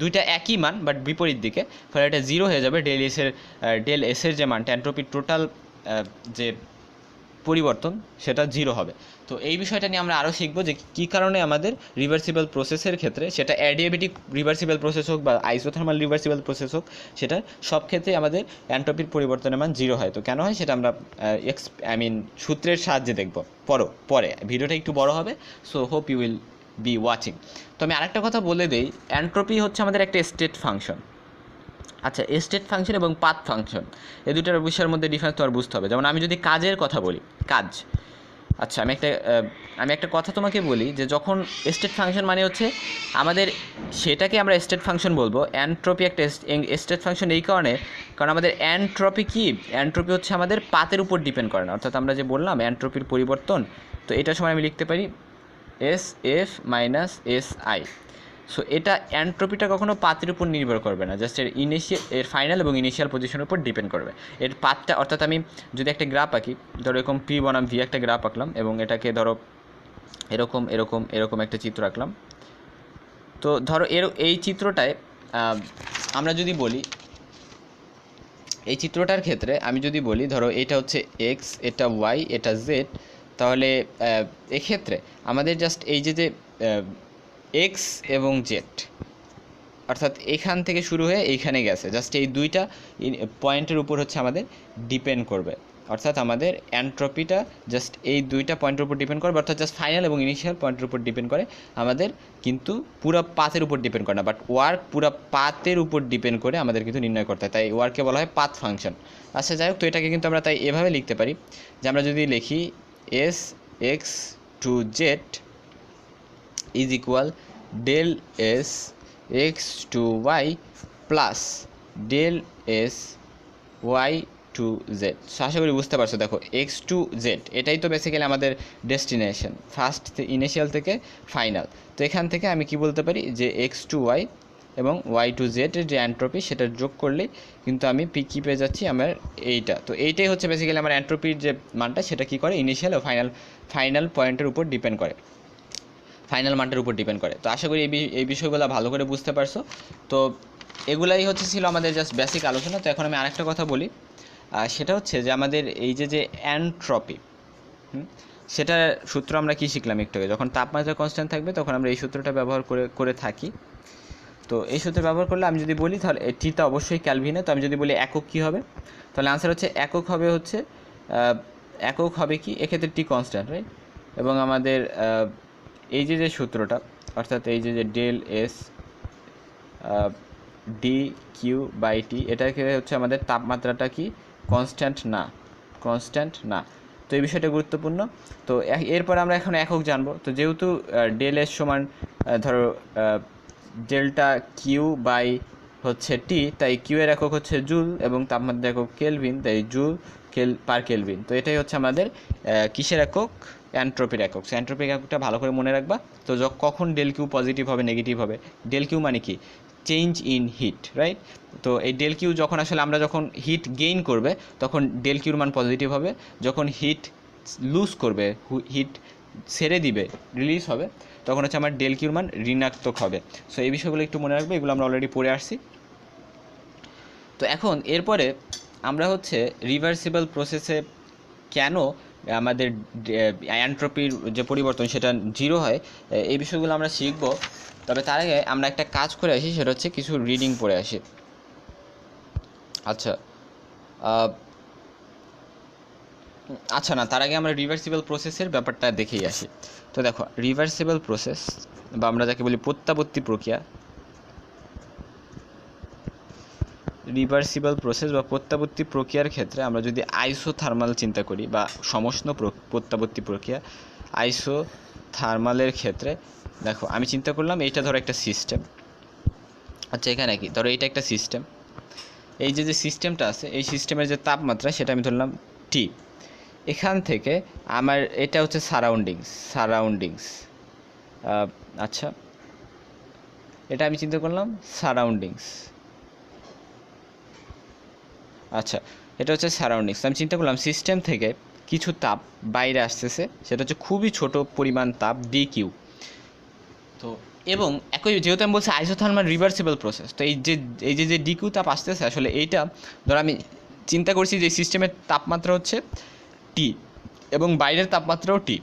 দুইটা একই মান বাট বিপরীত দিকে, ফলে এটা জিরো হয়ে যাবে। ডেল এস এর যে মানটা, এন্ট্রপির টোটাল যে পরিবর্তন, সেটা জিরো হবে। তো এই বিষয়টা নিয়ে আমরা আরও শিখবো যে কী কারণে আমাদের রিভার্সিবল প্রসেসের ক্ষেত্রে, সেটা অ্যাডিয়াবেটিক রিভার্সিবল প্রসেস হোক বা আইসোথার্মাল রিভার্সিবল প্রসেস হোক, সেটা সব ক্ষেত্রে আমাদের এন্ট্রপির পরিবর্তনের মান জিরো হয়। তো কেন হয় সেটা আমরা সূত্রের সাহায্যে দেখব পরে। ভিডিওটা একটু বড় হবে, so hope you will be watching. তো আমি আরেকটা কথা বলে দেই, এন্ট্রপি হচ্ছে আমাদের একটা স্টেট ফাংশন। আচ্ছা, স্টেট ফাংশন এবং পাথ ফাংশন, এই দুটার বিষয়ের মধ্যে ডিফারেন্স তো আর বুঝতে হবে। যেমন আমি যদি কাজের কথা বলি, কাজ, আচ্ছা আমি একটা কথা তোমাকে বলি যে যখন স্টেট ফাংশন মানে হচ্ছে আমাদের, সেটাকে আমরা স্টেট ফাংশন বলবো। এন্ট্রপি একটা স্টেট ফাংশন এই কারণ আমাদের এন্ট্রপি হচ্ছে আমাদের পাথের উপর ডিপেন্ড করে না। অর্থাৎ আমরা যে বললাম এন্ট্রপির পরিবর্তন, তো এটার সময় আমি লিখতে পারি S F minus S I. So এটা এন্ট্রপিটা কখনো পাথের উপর নির্ভর করবে না, জাস্ট এর ফাইনাল এবং ইনিশিয়াল পজিশনের উপর ডিপেন্ড করবে এর পাথটা। অর্থাৎ আমি যদি একটা গ্রাফ আঁকি, ধরো এরকম পি বনাম ভি একটা গ্রাফ আঁকলাম, এবং এটাকে ধরো এরকম একটা চিত্র আঁকলাম। তো ধরো এই চিত্রটায় আমরা যদি বলি, এই চিত্রটার ক্ষেত্রে আমি যদি বলি ধরো এটা হচ্ছে এক্স, এটা ওয়াই, এটা জেড, তাহলে এক্ষেত্রে আমাদের জাস্ট এই যে এক্স এবং জেড, অর্থাৎ এখান থেকে শুরু হয়ে এইখানে গেছে, জাস্ট এই দুইটা পয়েন্টের উপর হচ্ছে আমাদের ডিপেন্ড করবে। অর্থাৎ আমাদের এন্ট্রপিটা জাস্ট এই দুইটা পয়েন্টের উপর ডিপেন্ড করবে, অর্থাৎ জাস্ট ফাইনাল এবং ইনিশিয়াল পয়েন্টের উপর ডিপেন্ড করে আমাদের, কিন্তু পুরো পাথের উপর ডিপেন্ড করে না। বাট ওয়ার্ক পুরো পাথের উপর ডিপেন্ড করে আমাদের কিন্তু নির্ণয় করতে হয়, তাই ওয়ার্ককে বলা হয় পাথ ফাংশন। আচ্ছা, যাই হোক, তো এটাকে কিন্তু আমরা তাই এভাবে লিখতে পারি যে আমরা যদি লিখি s x to z is equal del s x to y plus del s y to z. So আশা করি বুঝতে পারছো। দেখো এক্স টু জেড এটাই তো বেসিক্যালি আমাদের ডেস্টিনেশন, ফার্স্ট ইনিশিয়াল থেকে ফাইনাল। তো এখান থেকে আমি কি বলতে পারি যে এক্স টু ওয়াই এবং ওয়াই টু জেডের যে এন্ট্রপি, সেটা যোগ করলেই কিন্তু আমি কী পেয়ে যাচ্ছি, আমার এইটা। তো এইটাই হচ্ছে বেসিক্যালি আমার এন্ট্রপির যে মানটা, সেটা কী করে, ইনিশিয়াল ও ফাইনাল পয়েন্টের উপর ডিপেন্ড করে, ফাইনাল মানটার উপর ডিপেন্ড করে। তো আশা করি এই বিষয়গুলো ভালো করে বুঝতে পারছো। তো এগুলাই ছিল আমাদের জাস্ট বেসিক আলোচনা। তো এখন আমি আরেকটা কথা বলি, সেটা হচ্ছে যে আমাদের এই যে এন্ট্রপি, সেটার সূত্র আমরা কি শিখলাম একটু আগে, যখন তাপমাত্রা কনস্ট্যান্ট থাকবে তখন আমরা এই সূত্রটা ব্যবহার করে থাকি। তো এই সূত্র ব্যবহার করলে আমি যদি বলি তাহলে টিটা অবশ্যই ক্যালভিনে। তো আমি যদি বলি একক কী হবে, তাহলে আনসার হচ্ছে একক হবে কি, এক্ষেত্রে টি কনস্ট্যান্ট, রাইট। এবং আমাদের এই যে সূত্রটা, অর্থাৎ এই যে del s d Q by t, এটাকে হচ্ছে আমাদের তাপমাত্রাটা কি কনস্ট্যান্ট না। তো এই বিষয়টা গুরুত্বপূর্ণ। তো এরপর আমরা এখন একক জানবো। তো যেহেতু ডেল এস সমান ধরো ডেল্টা কিউ বাই হচ্ছে টি, তাই কিউ এর একক হচ্ছে জুল এবং তাপমাত্রা একক কেলভিন, তাই জুল পার কেলভিন। তো এটাই হচ্ছে আমাদের কিসের একক, এন্ট্রপির একক। সো এন্ট্রপির এককটা ভালো করে মনে রাখবা। তো কখন ডেল কিউ পজিটিভ হবে, নেগেটিভ হবে, ডেল কিউ মানে কি, চেঞ্জ ইন হিট, রাইট। তো এই ডেল কিউ যখন হিট গেইন করবে তখন ডেল কিউর মান পজিটিভ হবে, যখন হিট লুজ করবে, হিট ছেড়ে দিবে, রিলিজ হবে, তখন হচ্ছে আমার ডেল কিউর মান ঋণাত্মক হবে। সো এই বিষয়গুলো একটু মনে রাখবে, এগুলো আমরা অলরেডি পড়ে আসছি। তো এখন এরপরে আমরা হচ্ছে রিভার্সিবল প্রসেসে কেন আমাদের এনট্রপির যে পরিবর্তন সেটা জিরো হয়, এই বিষয়গুলো আমরা শিখব। তবে তার আগে আমরা একটা কাজ করে আসি, সেটা হচ্ছে কিছু রিডিং পড়ে আসি। আচ্ছা না, তার আগে আমরা রিভার্সিবল প্রসেসের ব্যাপারটা দেখেই আসি। তো দেখো, রিভার্সিবল প্রসেস বা আমরা যাকে বলি প্রত্যাবর্তী প্রক্রিয়া, রিভার্সিবল প্রসেস বা প্রত্যাবর্তী প্রক্রিয়ার ক্ষেত্রে আমরা যদি আইসোথার্মাল চিন্তা করি বা সমষ্ণ প্রত্যাবর্তী প্রক্রিয়া, আইসোথার্মালের ক্ষেত্রে দেখো আমি চিন্তা করলাম এইটা ধরো একটা সিস্টেম। আচ্ছা এখানে কি ধরো এইটা একটা সিস্টেম, এই যে সিস্টেমটা আছে এই সিস্টেমের যে তাপমাত্রা সেটা আমি ধরলাম টি। এখান থেকে আমার এটা হচ্ছে সারাউন্ডিংস। আচ্ছা এটা আমি চিন্তা করলাম সারাউন্ডিংস। আচ্ছা এটা হচ্ছে সারাউন্ডিংস। আমি চিন্তা করলাম সিস্টেম থেকে কিছু তাপ বাইরে আসতেছে, সেটা হচ্ছে খুবই ছোট পরিমাণ তাপ ডি কিউ। তো এবং একই যেহেতু আমি বলছি আইসোথার্মাল রিভার্সিবল প্রসেস, তো এই যে ডি কিউ তাপ আসতেছে, আসলে এইটা ধর আমি চিন্তা করছি যে সিস্টেমের তাপমাত্রা হচ্ছে টি এবং বাইরের তাপমাত্রাও টি,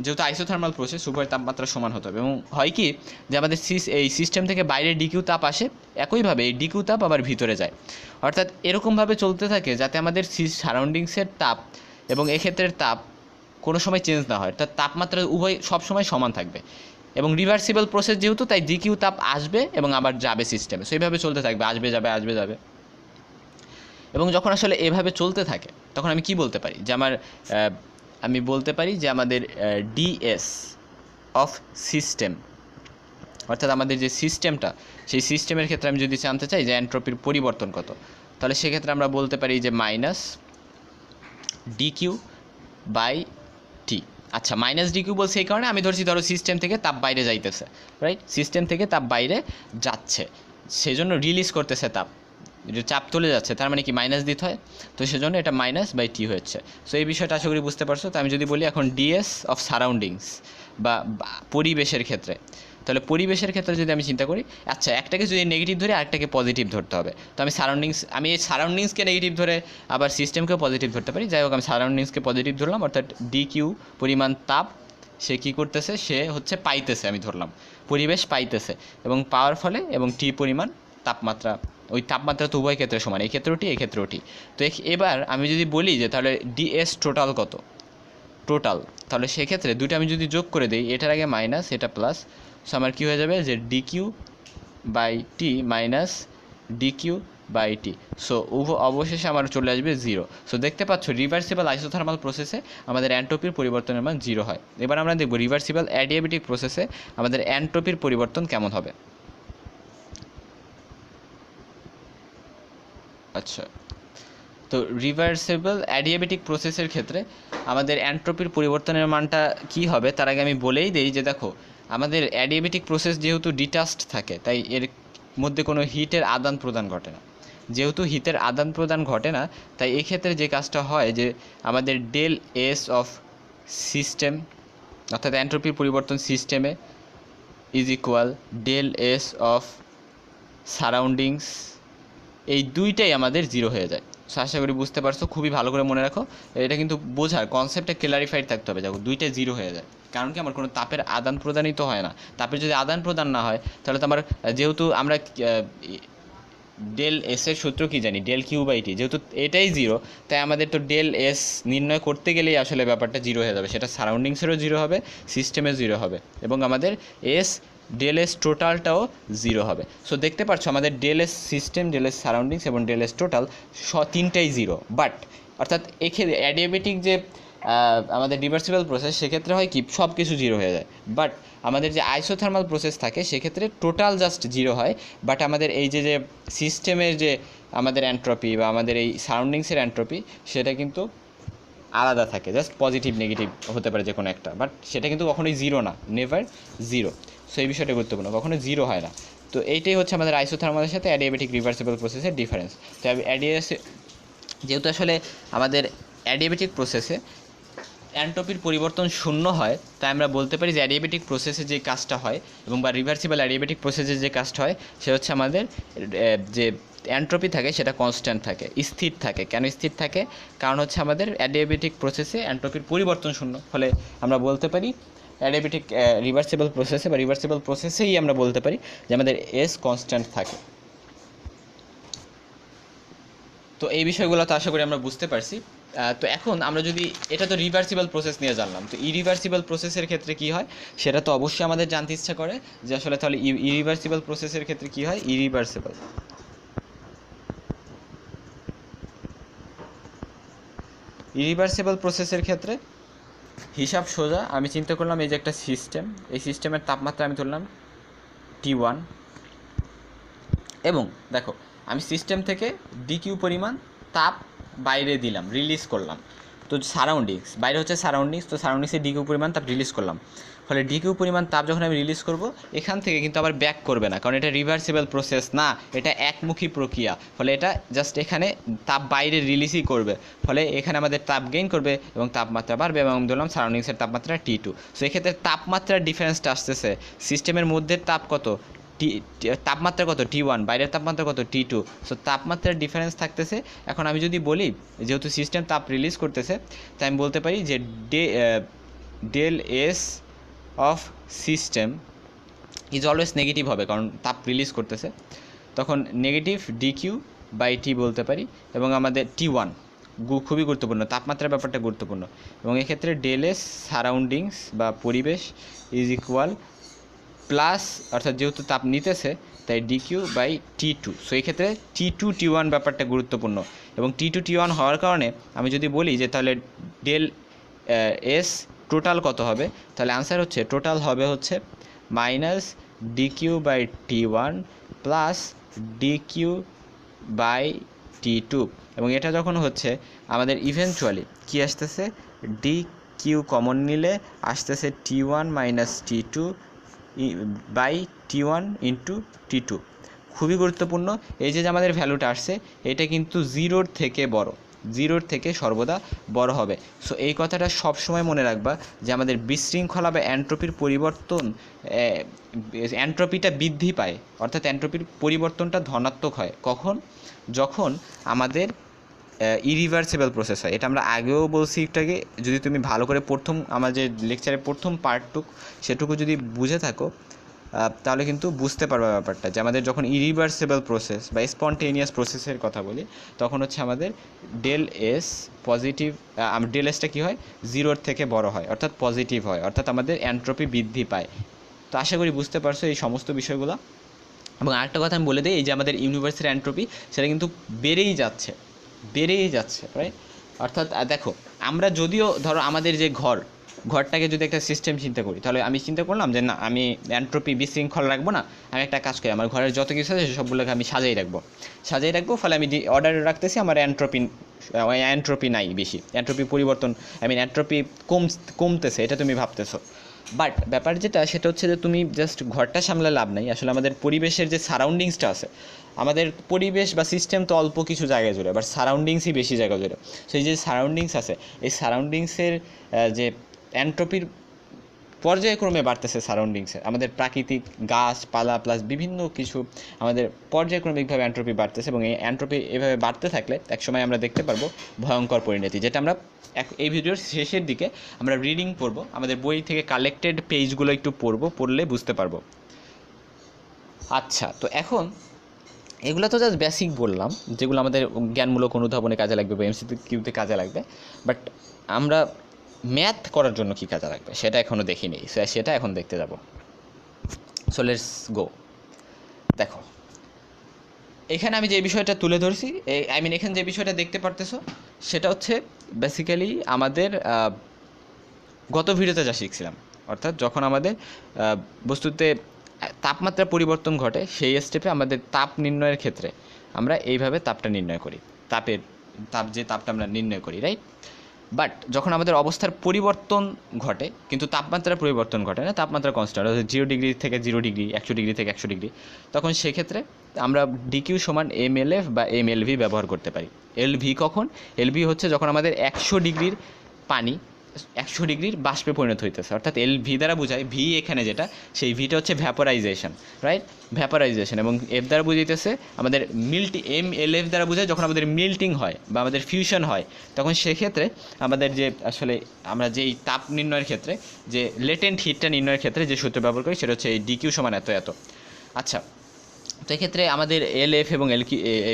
যেহেতু আইসোথার্মাল প্রসেস উভয়ের তাপমাত্রা সমান হতে হবে। এবং হয় কি যে আমাদের এই সিস্টেম থেকে বাইরে ডিকিউ তাপ আসে, একইভাবে এই ডিকিউ তাপ আবার ভিতরে যায়, অর্থাৎ এরকমভাবে চলতে থাকে যাতে আমাদের সারাউন্ডিংসের তাপ এবং এক্ষেত্রের তাপ কোনো সময় চেঞ্জ না হয়, অর্থাৎ তাপমাত্রা উভয় সবসময় সমান থাকবে। এবং রিভার্সিবল প্রসেস যেহেতু, তাই ডিকিউ তাপ আসবে এবং আবার যাবে সিস্টেমে, so এইভাবে চলতে থাকবে, আসবে যাবে। এবং যখন আসলে এভাবে চলতে থাকে তখন আমি কি বলতে পারি যে আমি বলতে পারি যে আমাদের ডিএস অফ সিস্টেম, অর্থাৎ আমাদের যে সিস্টেমটা, সেই সিস্টেমের ক্ষেত্রে আমি যদি জানতে চাই যে এনট্রপির পরিবর্তন কত, তাহলে সেক্ষেত্রে আমরা বলতে পারি যে মাইনাস ডিকিউ বাই টি। আচ্ছা মাইনাস ডিকিউ বলছে এই কারণে, আমি ধরছি ধরো সিস্টেম থেকে তাপ বাইরে যাইতেছে, রাইট, সিস্টেম থেকে তাপ বাইরে যাচ্ছে, সেই জন্য রিলিজ করতেছে তাপ, চাপ চলে যাচ্ছে, তার মানে কি মাইনাস দিতে হয়, তো সেজন্য এটা মাইনাস বাই টি হচ্ছে। সো এই বিষয়টা আশা করি বুঝতে পারছো। তো আমি যদি বলি এখন ডিএস অফ সারাউন্ডিংস বা পরিবেশের ক্ষেত্রে, তাহলে পরিবেশের ক্ষেত্রে যদি আমি চিন্তা করি, আচ্ছা একটাকে যদি নেগেটিভ ধরে আরেকটাকে পজিটিভ ধরতে হবে, তো আমি এই সারাউন্ডিংসকে নেগেটিভ ধরে আবার সিস্টেমকেও পজিটিভ ধরতে পারি। যাই হোক আমি সারাউন্ডিংসকে পজিটিভ ধরলাম, অর্থাৎ ডি কিউ পরিমাণ তাপ সে কী করতেছে, সে হচ্ছে পাইতেছে, আমি ধরলাম পরিবেশ পাইতেছে, এবং পাওয়ার ফলে এবং টি পরিমাণ তাপমাত্রা, ওই তাপমাত্রা তো উভয় ক্ষেত্রে সমান, এই ক্ষেত্রেও টি এই ক্ষেত্রেও টি। তো এবার আমি যদি বলি যে তাহলে ডিএস টোটাল কত, তাহলে সেক্ষেত্রে দুটো আমি যদি যোগ করে দিই, এটার আগে মাইনাস এটা প্লাস, সো আমার কী হয়ে যাবে যে D Q by T minus D Q by T, so অবশেষে আমার চলে আসবে জিরো। সো দেখতে পাচ্ছ রিভার্সিবল আইসোথার্মাল প্রসেসে আমাদের এনট্রপির পরিবর্তনের মান জিরো হয়। এবার আমরা দেখব রিভার্সিবল অ্যাডিয়াবেটিক প্রসেসে আমাদের এনট্রপির পরিবর্তন কেমন হবে। আচ্ছা তো রিভার্সিবল অ্যাডিয়াবেটিক প্রসেসের ক্ষেত্রে আমাদের এনট্রপির পরিবর্তনের মানটা কি হবে, তার আগে আমি বলেই দেই যে দেখো আমাদের অ্যাডিয়াবেটিক প্রসেস যেহেতু ডিটাচড থাকে, তাই এর মধ্যে কোনো হিটের আদান প্রদান ঘটে না। যেহেতু হিটের আদান প্রদান ঘটে না, তাই এক্ষেত্রে যে কাজটা হয় যে আমাদের ডেল এস অফ সিস্টেম, অর্থাৎ এনট্রপির পরিবর্তন সিস্টেমে is equal del S of surroundings, এই দুইটাই আমাদের জিরো হয়ে যায়। সো আশা করি বুঝতে পারছো, খুবই ভালো করে মনে রাখো, এটা কিন্তু বোঝার কনসেপ্টটা ক্লারিফাইড থাকতে হবে। দেখো দুইটা জিরো হয়ে যায়, কারণ কি আমার কোনো তাপের আদান প্রদানই তো হয় না। তাপের যদি আদান প্রদান না হয় তাহলে তো আমার, যেহেতু আমরা ডেল এস এর সূত্র কি জানি, ডেল কিউ বাই টি, যেহেতু এটাই জিরো, তাই আমাদের তো ডেল এস নির্ণয় করতে গেলেই আসলে ব্যাপারটা জিরো হয়ে যাবে, সেটা সারাউন্ডিংসেরও জিরো হবে, সিস্টেমে জিরো হবে, এবং আমাদের ডেল এস টোটালটাও জিরো হবে। সো দেখতে পাচ্ছ আমাদের del S system, del S surroundings এবং ডেল এস টোটাল তিনটাই জিরো। বাট অর্থাৎ এক্ষেত্রে অ্যাডিয়াবেটিক যে আমাদের রিভার্সিবল প্রসেস, সেক্ষেত্রে হয় কি সব কিছু জিরো হয়ে যায়। বাট আমাদের যে আইসোথার্মাল প্রসেস থাকে সেক্ষেত্রে টোটাল জাস্ট জিরো হয়, বাট আমাদের এই যে সিস্টেমের যে আমাদের এনট্রপি বা আমাদের এই সারাউন্ডিংসের এনট্রপি, সেটা কিন্তু আলাদা থাকে, জাস্ট পজিটিভ নেগেটিভ হতে পারে যে কোনো একটা, বাট সেটা কিন্তু কখনোই জিরো না, নেভার জিরো। সো এই বিষয়টা গুরুত্বপূর্ণ, কখনো জিরো হয় না। তো এইটাই হচ্ছে আমাদের আইসোথার্মালের সাথে অ্যাডিয়াবেটিক রিভার্সিবল প্রসেসের ডিফারেন্স। তো যেহেতু আসলে আমাদের অ্যাডিয়াবেটিক প্রসেসে এন্ট্রপির পরিবর্তন শূন্য হয়, তাই আমরা বলতে পারি যে অ্যাডিয়াবেটিক প্রসেসে যে কাজটা হয় এবং বা রিভার্সিবল অ্যাডিয়াবেটিক প্রসেসে যে কাজটা হয় সে হচ্ছে আমাদের যে এন্ট্রপি থাকে সেটা কনস্ট্যান্ট থাকে, স্থির থাকে। কেন স্থির থাকে? কারণ হচ্ছে আমাদের অ্যাডিয়াবেটিক প্রসেসে এন্ট্রপির পরিবর্তন শূন্য, ফলে আমরা বলতে পারি অ্যাডিয়াবেটিক রিভার্সিবল প্রসেসে বা রিভার্সিবল প্রসেসেই আমরা বলতে পারি যে আমাদের এস কনস্ট্যান্ট থাকে। তো এই বিষয়গুলো তো আশা করি আমরা বুঝতে পারছি। তো এখন আমরা যদি, এটা তো রিভার্সিবল প্রসেস নিয়ে জানলাম, তো ইরিভার্সিবল প্রসেসের ক্ষেত্রে কি হয় সেটা তো অবশ্যই আমাদের জানতে ইচ্ছা করে যে আসলে তাহলে ইরিভার্সিবল প্রসেসের ক্ষেত্রে কি হয়। ইরিভার্সিবল প্রসেসের ক্ষেত্রে হিসাব সোজা। আমি চিন্তা করলাম এই যে একটা সিস্টেম, এই সিস্টেমের তাপমাত্রা আমি ধরলাম T1 এবং দেখো আমি সিস্টেম থেকে ডিকিউ পরিমাণ তাপ বাইরে দিলাম, রিলিজ করলাম। তো সারাউন্ডিংস, বাইরে হচ্ছে সারাউন্ডিংস, তো সারাউন্ডিংসে ডিকিউ পরিমাণ তাপ রিলিজ করলাম। ফলে ডিকিউ পরিমাণ তাপ যখন আমি রিলিজ করব এখান থেকে কিন্তু আবার ব্যাক করবে না, কারণ এটা রিভার্সিবল প্রসেস না, এটা একমুখী প্রক্রিয়া। ফলে এটা জাস্ট এখানে তাপ বাইরে রিলিজই করবে, ফলে এখানে আমাদের তাপ গেইন করবে এবং তাপমাত্রা বাড়বে এবং আমি ধরলাম সারাউন্ডিংসের তাপমাত্রা T2। সো এক্ষেত্রে তাপমাত্রার ডিফারেন্সটা আসতেছে, সিস্টেমের মধ্যে তাপ কত, তাপমাত্রা কত T1, বাইরের তাপমাত্রা কত T2। সো তাপমাত্রার ডিফারেন্স থাকতেছে। এখন আমি যদি বলি যেহেতু সিস্টেম তাপ রিলিজ করতেছে, তাই আমি বলতে পারি যে del S of system is always negative হবে, কারণ তাপ রিলিজ করতেছে। তখন নেগেটিভ ডিকিউ বাই টি বলতে পারি। এবং আমাদের T1 খুবই গুরুত্বপূর্ণ, তাপমাত্রার ব্যাপারটা গুরুত্বপূর্ণ। এবং এক্ষেত্রে ডেল এস সারাউন্ডিংস বা পরিবেশ ইজ ইকুয়াল প্লাস, অর্থাৎ যেহেতু তাপ নিতেছে তাই ডিকিউ বাই T2। সো এই ক্ষেত্রে T2 T1 ব্যাপারটা গুরুত্বপূর্ণ। এবং T2 T1 হওয়ার কারণে আমি যদি বলি যে তাহলে ডেল এস টোটাল কত হবে, তাহলে আনসার হচ্ছে টোটাল হবে হচ্ছে minus DQ by T1 plus DQ by T2। এবং এটা যখন হচ্ছে আমাদের ইভেনচুয়ালি কি আসতেছে, ডিকিউ কমন নিলে আসতেছে T1 minus T2 by T1 into T2। খুবই গুরুত্বপূর্ণ। এই যে আমাদের ভ্যালুটা আসছে এটা কিন্তু জিরোর থেকে বড়, জিরোর থেকে সর্বদা বড় হবে। সো এই কথাটা সবসময় মনে রাখবা যে আমাদের বিশৃঙ্খলা বা অ্যান্ট্রপির পরিবর্তন, অ্যান্ট্রপিটা বৃদ্ধি পায়, অর্থাৎ অ্যান্ট্রপির পরিবর্তনটা ধনাত্মক হয় কখন, যখন আমাদের ইরিভার্সিবল প্রসেস হয়। এটা আমরা আগেও বলছি একটাকে, যদি তুমি ভালো করে আমার যে লেকচারের প্রথম পার্টটুক সেটুকু যদি বুঝে থাকো তাহলে কিন্তু বুঝতে পারবে ব্যাপারটা যে আমাদের যখন ইরিভার্সিবল প্রসেস বা স্পন্টেনিয়াস প্রসেসের কথা বলি তখন হচ্ছে আমাদের ডেল এস পজিটিভ, ডেল এসটা কী হয়, জিরোর থেকে বড় হয়, অর্থাৎ পজিটিভ হয়, অর্থাৎ আমাদের অ্যান্ট্রপি বৃদ্ধি পায়। তো আশা করি বুঝতে পারছো এই সমস্ত বিষয়গুলো। এবং আরেকটা কথা আমি বলে দিই, এই যে আমাদের ইউনিভার্সের অ্যান্ট্রপি সেটা কিন্তু বেড়েই যাচ্ছে, রাইট। অর্থাৎ দেখো আমরা যদিও ধরো আমাদের যে ঘরটাকে যদি একটা সিস্টেম চিন্তা করি, তাহলে আমি চিন্তা করলাম যে না আমি অ্যান্ট্রপি বিশৃঙ্খল রাখবো না, আমি একটা কাজ করি আমার ঘরের যত কিছু আছে সবগুলোকে আমি সাজিয়ে রাখবো, ফলে আমি অর্ডারে রাখতেছি, আমার অ্যান্ট্রপি নাই বেশি, অ্যান্ট্রপি পরিবর্তন, অ্যান্ট্রপি কমতেছে, এটা তুমি ভাবতেছো। বাট ব্যাপার যেটা সেটা হচ্ছে যে তুমি জাস্ট ঘরটা সামলে লাভ নাই, আসলে আমাদের পরিবেশের যে সারাউন্ডিংসটা আছে, আমাদের পরিবেশ বা সিস্টেম তো অল্প কিছু জায়গায় জুড়ে, বাট সারাউন্ডিংসই বেশি জায়গা জুড়ে। সো এই যে সারাউন্ডিংস আছে, এই সারাউন্ডিংসের যে অ্যান্ট্রপির পর্যায়ক্রমে বাড়তেছে, সারাউন্ডিংসে আমাদের প্রাকৃতিক গাছপালা প্লাস বিভিন্ন কিছু আমাদের পর্যায়ক্রমিকভাবে অ্যান্ট্রপি বাড়তেছে। এবং এই অ্যান্ট্রপি এভাবে বাড়তে থাকলে একসময় আমরা দেখতে পারবো ভয়ঙ্কর পরিণতি, যেটা আমরা এই ভিডিওর শেষের দিকে আমরা রিডিং পড়বো, আমাদের বই থেকে কালেক্টেড পেজগুলো একটু পড়লে বুঝতে পারবো। আচ্ছা, তো এখন এগুলো তো জাস্ট বেসিক বললাম, যেগুলো আমাদের জ্ঞানমূলক অনুধাবনে কাজে লাগবে বা MCQতে কাজে লাগবে। বাট আমরা ম্যাথ করার জন্য কী কাজে লাগবে সেটা এখনও দেখিনি, সেটা এখন দেখতে যাব। So let's go. দেখো এখানে আমি যে বিষয়টা তুলে ধরছি, এখানে যে বিষয়টা দেখতে পারতেছো সেটা হচ্ছে বেসিক্যালি আমাদের গত ভিডিওতে যা শিখছিলাম, অর্থাৎ যখন আমাদের বস্তুতে তাপমাত্রা পরিবর্তন ঘটে সেই স্টেপে আমাদের তাপ নির্ণয়ের ক্ষেত্রে আমরা এইভাবে তাপটা নির্ণয় করি, যে তাপটা আমরা নির্ণয় করি, রাইট। বাট যখন আমাদের অবস্থার পরিবর্তন ঘটে কিন্তু তাপমাত্রার পরিবর্তন ঘটে না, তাপমাত্রা কনস্ট্যান্ট, অর্থাৎ 0 ডিগ্রি থেকে 0 ডিগ্রি, 100 ডিগ্রি থেকে 100 ডিগ্রি, তখন সেক্ষেত্রে আমরা ডিকিউ সমান MLF বা MLV ব্যবহার করতে পারি। LV কখন? LV হচ্ছে যখন আমাদের 100 ডিগ্রির পানি 100 ডিগ্রির বাষ্পে পরিণত হইতেছে, অর্থাৎ এল ভি দ্বারা বোঝায়, ভি এখানে যেটা, সেই ভিটা হচ্ছে ভ্যাপোরাইজেশন, রাইট, ভ্যাপোরাইজেশন। এবং এফ দ্বারা বুঝাইতেছে আমাদের এফ দ্বারা বোঝায় যখন আমাদের মিল্টিং হয় বা আমাদের ফিউশন হয়, তখন সেক্ষেত্রে আমাদের যে আসলে আমরা যেই তাপ নির্ণয়ের ক্ষেত্রে যে লেটেন্ট হিটটা নির্ণয়ের ক্ষেত্রে যে সূত্র ব্যবহার করি সেটা হচ্ছে এই ডিকিউ সমান এত এত। আচ্ছা, তো এক্ষেত্রে আমাদের এল এফ এবং এল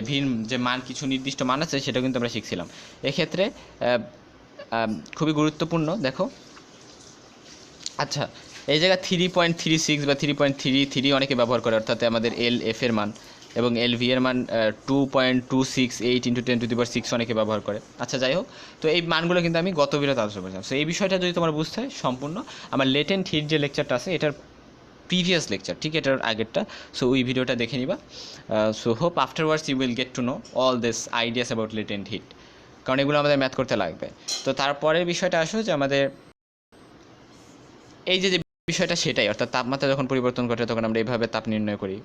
ভির যে মান, কিছু নির্দিষ্ট মান আছে, সেটা কিন্তু আমরা শিখছিলাম। এক্ষেত্রে খুবই গুরুত্বপূর্ণ, দেখো। আচ্ছা, এই জায়গায় 3.36 বা 3.33 অনেকে ব্যবহার করে, অর্থাৎ আমাদের এল এফ এর মান এবং এল ভি এর মান 2.268 × 10⁶ অনেকে ব্যবহার করে। আচ্ছা, যাই হোক, তো এই মানগুলো কিন্তু আমি গত ভিডিওতে আলোচনা করেছিলাম। সো এই বিষয়টা যদি তোমার বুঝতে হয়, সম্পূর্ণ আমার লেটেন্ট হিট যে লেকচারটা আছে, এটার প্রিভিয়াস লেকচার, ঠিক এটার আগেরটা, সো ওই ভিডিওটা দেখে নিবা। So hope afterwards you will get to know all this ideas about latent heat, কারণ এগুলো আমাদের ম্যাথ করতে লাগবে। তো তারপরের বিষয়টা আসো যে আমাদের এই যে বিষয়টা, সেটাই, অর্থাৎ তাপমাত্রা যখন পরিবর্তন ঘটে তখন আমরা এইভাবে তাপ নির্ণয় করি।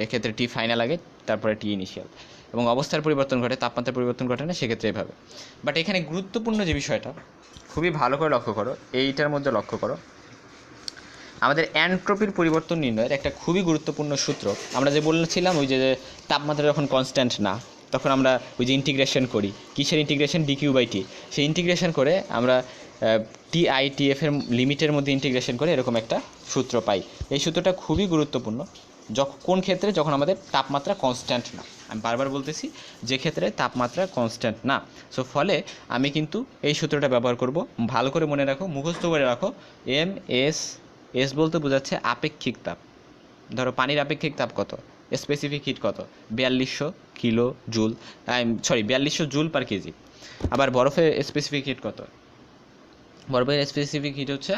এক্ষেত্রে টি ফাইনাল আগে, তারপরে টি ইনিশিয়াল। এবং অবস্থার পরিবর্তন ঘটে, তাপমাত্রার পরিবর্তন ঘটে না, সেক্ষেত্রে এভাবে। বাট এখানে গুরুত্বপূর্ণ যে বিষয়টা, খুবই ভালো করে লক্ষ্য করো, এইটার মধ্যে লক্ষ্য করো, আমাদের এন্ট্রপির পরিবর্তন নির্ণয়ের একটা খুবই গুরুত্বপূর্ণ সূত্র, আমরা যে বলেছিলাম ওই যে তাপমাত্রা যখন কনস্ট্যান্ট না, তখন আমরা ওই যে ইন্টিগ্রেশন করি, কিসের ইন্টিগ্রেশন, ডিকিউ বাই টি, সেই ইন্টিগ্রেশন করে আমরা টিএফ এর লিমিটের মধ্যে ইন্টিগ্রেশন করে এরকম একটা সূত্র পাই। এই সূত্রটা খুবই গুরুত্বপূর্ণ কোন ক্ষেত্রে, যখন আমাদের তাপমাত্রা কনস্ট্যান্ট না। আমি বারবার বলতেছি, যে ক্ষেত্রে তাপমাত্রা কনস্ট্যান্ট না। সো ফলে আমি কিন্তু এই সূত্রটা ব্যবহার করব। ভালো করে মনে রাখো, মুখস্থ করে রাখো, এস বলতে বোঝাচ্ছে আপেক্ষিক তাপ। ধরো পানির আপেক্ষিক তাপ কত, স্পেসিফিক হিট কত, 4200 kilo joule, 4200 joule per KG. আবার বরফের স্পেসিফিক হিট কত, বরফের স্পেসিফিক হিট হচ্ছে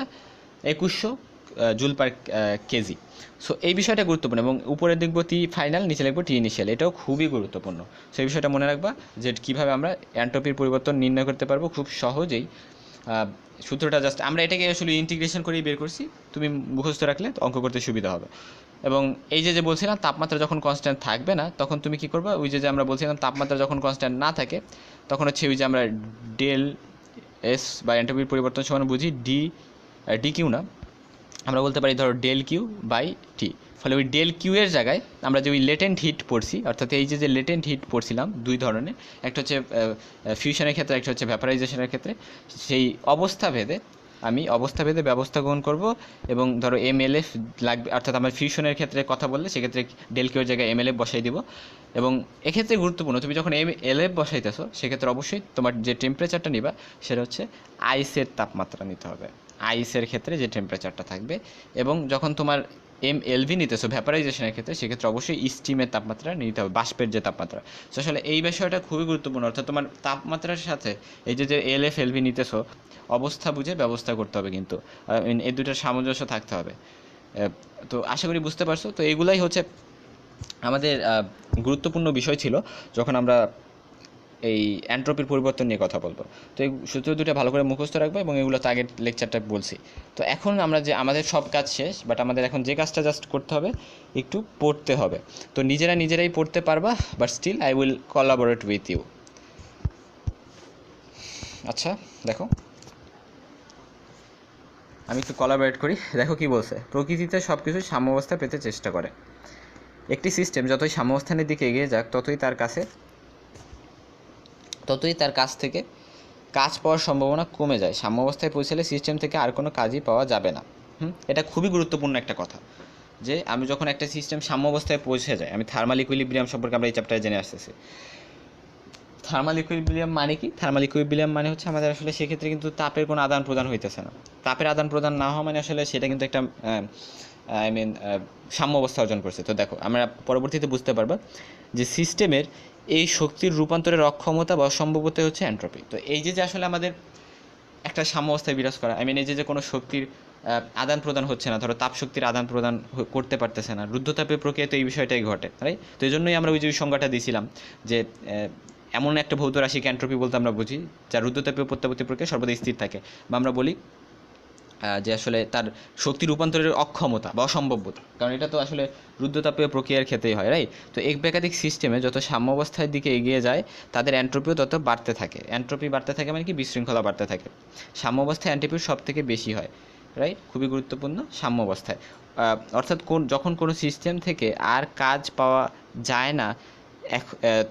2100 জুল পার কেজি। সো এই বিষয়টা গুরুত্বপূর্ণ, এবং উপরে দেখবো টি ফাইনাল, নিচে লিখবো টি ইনিশিয়াল, এটাও খুবই গুরুত্বপূর্ণ। সো এই বিষয়টা মনে রাখবা যে কীভাবে আমরা এন্ট্রপির পরিবর্তন নির্ণয় করতে পারবো খুব সহজেই। সূত্রটা জাস্ট আমরা এটাকে আসলে ইন্টিগ্রেশন করেই বের করছি, তুমি মুখস্থ রাখলে অঙ্ক করতে সুবিধা হবে। এবং এই যে বলছিলাম তাপমাত্রা যখন কনস্ট্যান্ট থাকবে না, তখন তুমি কী করবা, ওই যে আমরা বলছিলাম তাপমাত্রা যখন কনস্ট্যান্ট না থাকে, তখন হচ্ছে ওই যে আমরা ডেল এস বা এন্ট্রপির পরিবর্তন সমান বুঝি ডি কিউ না, আমরা বলতে পারি ধরো ডেল কিউ বাই টি। ফলে ওই ডেল কিউ এর জায়গায় আমরা যে ওই লেটেন্ট হিট পড়ছি, অর্থাৎ এই যে লেটেন্ট হিট পড়ছিলাম দুই ধরনের, একটা হচ্ছে ফিউশনের ক্ষেত্রে, একটা হচ্ছে ভ্যাপারাইজেশনের ক্ষেত্রে, সেই অবস্থা ভেদে আমি ব্যবস্থা গ্রহণ করব। এবং ধরো MLF লাগবে, অর্থাৎ আমার ফিউশনের ক্ষেত্রে কথা বললে সেক্ষেত্রে ডেল কিউ এর জায়গায় MLF বসাই দিব। এবং এক্ষেত্রে গুরুত্বপূর্ণ, তুমি যখন MLF বসাইতেছো সেক্ষেত্রে অবশ্যই তোমার যে টেম্পারেচারটা নিবা সেটা হচ্ছে আইসের তাপমাত্রা নিতে হবে, আইসের ক্ষেত্রে যে টেম্পারেচারটা থাকবে। এবং যখন তোমার MLV নিতেছো ভ্যাপারাইজেশনের ক্ষেত্রে, সেক্ষেত্রে অবশ্যই স্টিমের তাপমাত্রা নিতে হবে, বাষ্পের যে তাপমাত্রা। তো আসলে এই বিষয়টা খুবই গুরুত্বপূর্ণ, অর্থাৎ তোমার তাপমাত্রার সাথে এই যে LF LV নিতেছো, অবস্থা বুঝে ব্যবস্থা করতে হবে, কিন্তু এই দুটোর সামঞ্জস্য থাকতে হবে। তো আশা করি বুঝতে পারছো। তো এইগুলাই হচ্ছে আমাদের গুরুত্বপূর্ণ বিষয় ছিল যখন আমরা এই এন্ট্রপির পরিবর্তন নিয়ে কথা বলবো। তো এই সূত্র দুটো ভালো করে মুখস্থ রাখবো, এবং এগুলো তো আগের লেকচারটা বলছি। তো এখন আমরা যে আমাদের সব কাজ শেষ, বাট আমাদের এখন যে কাজটা জাস্ট করতে হবে, একটু পড়তে হবে। তো নিজেরাই পড়তে পারবা, but still I will collaborate with you. আচ্ছা দেখো, আমি একটু কোলাবোরেট করি। দেখো কি বলছে, প্রকৃতিতে সব কিছু সাম্যাবস্থা পেতে চেষ্টা করে। একটি সিস্টেম যতই সাম্যাবস্থানের দিকে এগিয়ে যাক, ততই তার কাছ থেকে কাজ পাওয়ার সম্ভাবনা কমে যায়। সাম্যাবস্থায় পৌঁছালে সিস্টেম থেকে আর কোনো কাজই পাওয়া যাবে না। এটা খুবই গুরুত্বপূর্ণ একটা কথা, যে আমি যখন একটা সিস্টেম সাম্যাবস্থায় পৌঁছে যায়, আমি থার্মাল ইকুইলিব্রিয়াম সম্পর্কে আমরা এই চ্যাপ্টারে জেনে আসতেছি। থার্মাল ইকুইলিব্রিয়াম মানে কি? থার্মাল ইকুইলিব্রিয়াম মানে হচ্ছে আমাদের আসলে সেক্ষেত্রে কিন্তু তাপের কোনো আদান প্রদান হইতেছে না। তাপের আদান প্রদান না হওয়া মানে আসলে সেটা কিন্তু একটা সাম্য অবস্থা অর্জন করছে। তো দেখো, আমরা পরবর্তীতে বুঝতে পারবো যে সিস্টেমের এই শক্তির রূপান্তরের অক্ষমতা বা অসম্ভবতা হচ্ছে এন্ট্রপি। তো এই যে আসলে আমাদের একটা সাম্য অবস্থায় বিরাজ করা, এই যে কোনো শক্তির আদান প্রদান হচ্ছে না, ধরো তাপ শক্তির আদান প্রদান করতে পারতেছে না, রুদ্ধতাপের প্রক্রিয়া, তো এই বিষয়টাই ঘটে, রাইট? তো এই জন্যই আমরা ওই যে সংজ্ঞাটা দিয়েছিলাম যে এমন একটা ভৌত রাশিকে এন্ট্রপি বলতে আমরা বুঝি যা রুদ্ধতাপীয় প্রত্যাবর্তী প্রক্রিয়া সর্বদা স্থির থাকে, বা আমরা বলি যে আসলে তার শক্তি রূপান্তরের অক্ষমতা বা অসম্ভবতা, কারণ এটা তো আসলে রুদ্ধতাপীয় প্রক্রিয়ার ক্ষেত্রেই হয়, রাইট? তো একাধিক সিস্টেমে যত সাম্য অবস্থার দিকে এগিয়ে যায়, তাদের এন্ট্রপিও তত বাড়তে থাকে। এন্ট্রপি বাড়তে থাকে মানে কি, বিশৃঙ্খলা বাড়তে থাকে। সাম্যাবস্থায় এনট্রপির সব থেকে বেশি হয়, রাইট? খুবই গুরুত্বপূর্ণ, সাম্যাবস্থায়। অর্থাৎ যখন কোনো সিস্টেম থেকে আর কাজ পাওয়া যায় না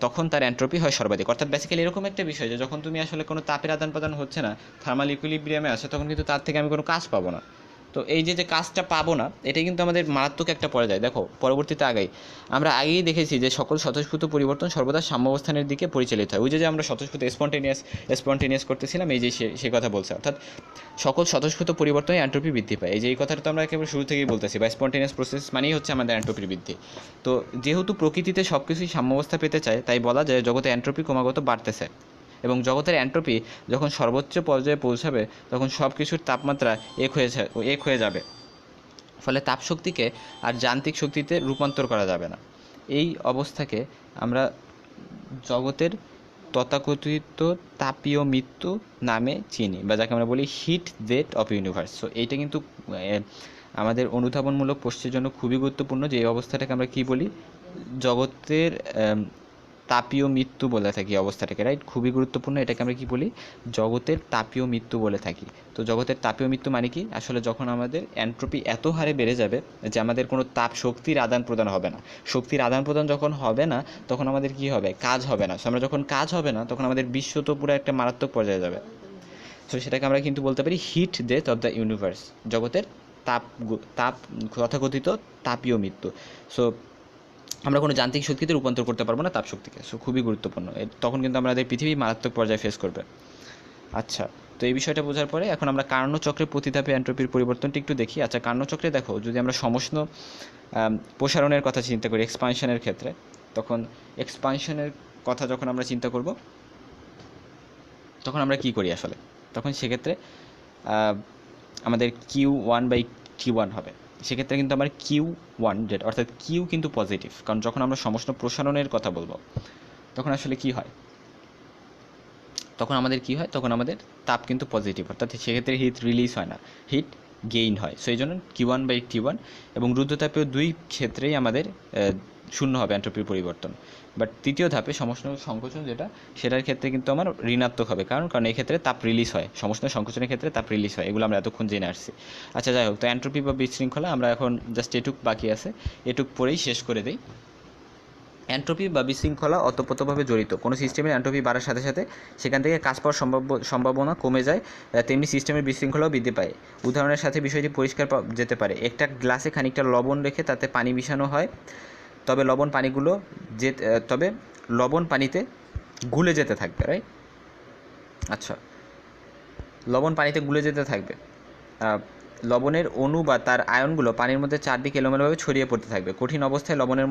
তখন তার এনট্রপি হয় সর্বাধিক। অর্থাৎ বেসিক্যালি এরকম একটা বিষয় যে যখন তুমি আসলে কোনো তাপের আদান প্রদান হচ্ছে না, থার্মাল ইকুইলিব্রিয়ামে আছে, তখন কিন্তু তার থেকে আমি কোনো কাজ পাবো না। তো এই যে কাজটা পাবো না, এটাই কিন্তু আমাদের মারাত্মক একটা পর্যায়। দেখো পরবর্তীতে আমরা আগেই দেখেছি যে সকল স্বতঃস্ফূর্ত পরিবর্তন সর্বদা সাম্যাবস্থানের দিকে পরিচালিত হয়। ওই যে আমরা স্বতঃস্ফূর্ত স্পন্টেনিয়াস করতেছিলাম, এই যে সে কথা বলছে, অর্থাৎ সকল স্বতঃস্ফূর্ত পরিবর্তনে এনট্রপি বৃদ্ধি পায়। এই যে এই কথাটা তো আমরা একেবারে শুরু থেকেই বলতেছি, বা স্পন্টেনিয়াস প্রসেস মানেই হচ্ছে আমাদের এনট্রপির বৃদ্ধি। তো যেহেতু প্রকৃতিতে সব কিছুই সাম্যাবস্থা পেতে চায়, তাই বলা যায় জগতে এনট্রপি ক্রমাগত বাড়তেছে, এবং জগতের এনট্রপি যখন সর্বোচ্চ পর্যায়ে পৌঁছাবে তখন সব কিছুর তাপমাত্রা এক হয়ে যাবে, ফলে তাপশক্তিকে আর যান্ত্রিক শক্তিতে রূপান্তর করা যাবে না। এই অবস্থাকে আমরা জগতের তথাকথিত তাপীয় মৃত্যু নামে চিনি, বা যাকে আমরা বলি heat death of universe. So এইটা কিন্তু আমাদের অনুধাবনমূলক প্রশ্নের জন্য খুবই গুরুত্বপূর্ণ, যে এই অবস্থাটাকে আমরা কী বলি, জগতের তাপীয় মৃত্যু বলে থাকি অবস্থাটাকে, রাইট? খুবই গুরুত্বপূর্ণ, এটাকে আমরা কী বলি, জগতের তাপীয় মৃত্যু বলে থাকি। তো জগতের তাপীয় মৃত্যু মানে কি? আসলে যখন আমাদের এনট্রপি এত হারে বেড়ে যাবে যে আমাদের কোনো শক্তির আদান প্রদান হবে না। শক্তির আদান প্রদান যখন হবে না, তখন আমাদের কি হবে, কাজ হবে না। আমরা যখন কাজ হবে না, তখন আমাদের বিশ্ব তো পুরো একটা মারাত্মক পর্যায়ে যাবে। তো সেটাকে আমরা কিন্তু বলতে পারি heat death of the universe, জগতের তাপ তথাকথিত তাপীয় মৃত্যু। সো আমরা কোনো যান্ত্রিক শক্তিতে রূপান্তর করতে পারবো না তাপশক্তিকে। সো খুবই গুরুত্বপূর্ণ, তখন কিন্তু আমাদের পৃথিবী মারাত্মক পর্যায়ে ফেস করবে। আচ্ছা, তো এই বিষয়টা বোঝার পরে এখন আমরা কার্নোচক্রের প্রতি ধাপে এনট্রপির পরিবর্তনটি একটু দেখি। আচ্ছা, কার্নোচক্রে দেখো, যদি আমরা সমষ্ণ প্রসারণের কথা চিন্তা করি এক্সপানশনের ক্ষেত্রে, তখন এক্সপানশনের কথা যখন আমরা চিন্তা করব, তখন আমরা কি করি আসলে? তখন সেক্ষেত্রে আমাদের Q1/T1 হবে। সেক্ষেত্রে কিন্তু আমার Q1 জেড, অর্থাৎ কিউ কিন্তু পজিটিভ, কারণ যখন আমরা সমষ্ণ প্রসারণের কথা বলবো তখন আসলে কি হয়, তখন আমাদের তাপ কিন্তু পজিটিভ, অর্থাৎ সেক্ষেত্রে হিট রিলিজ হয় না, হিট গেইন হয়। সো এই জন্য Q1/T1 এবং রুদ্রতাপীয় দুই ক্ষেত্রেই আমাদের শূন্য হবে এনট্রপির পরিবর্তন। বাট তৃতীয় ধাপে সমষ্ণ সংকোচন সেটার ক্ষেত্রে কিন্তু আমার ঋণাত্মক হবে, কারণ এই ক্ষেত্রে তাপ রিলিজ হয়, সমষ্ণ সংকোচনের ক্ষেত্রে তাপ রিলিজ হয়। এগুলো আমরা এতক্ষণ জেনে আসছি। আচ্ছা, যাই হোক, তো এনট্রপি বা বিশৃঙ্খলা আমরা এখন জাস্ট এটুক বাকি আছে, এটুক পরেই শেষ করে দিই। এনট্রপি বা বিশৃঙ্খলা ওতপ্রোতভাবে জড়িত। কোনো সিস্টেমের এনট্রপি বাড়ার সাথে সাথে সেখান থেকে কাজ পাওয়ার সম্ভাবনা কমে যায়, তেমনি সিস্টেমের বিশৃঙ্খলাও বৃদ্ধি পায়। উদাহরণের সাথে বিষয়টি পরিষ্কার যেতে পারে। একটা গ্লাসে খানিকটা লবণ রেখে তাতে পানি মিশানো হয়, তবে লবণ পানিতে গুলে যেতে থাকবে, রাইট? আচ্ছা, লবণ পানিতে গুলে যেতে থাকবে, লবণের অণু বা তার আয়নগুলো পানির মধ্যে চারদিকে এলোমেলোভাবে ছড়িয়ে পড়তে থাকবে। কঠিন অবস্থায় লবণের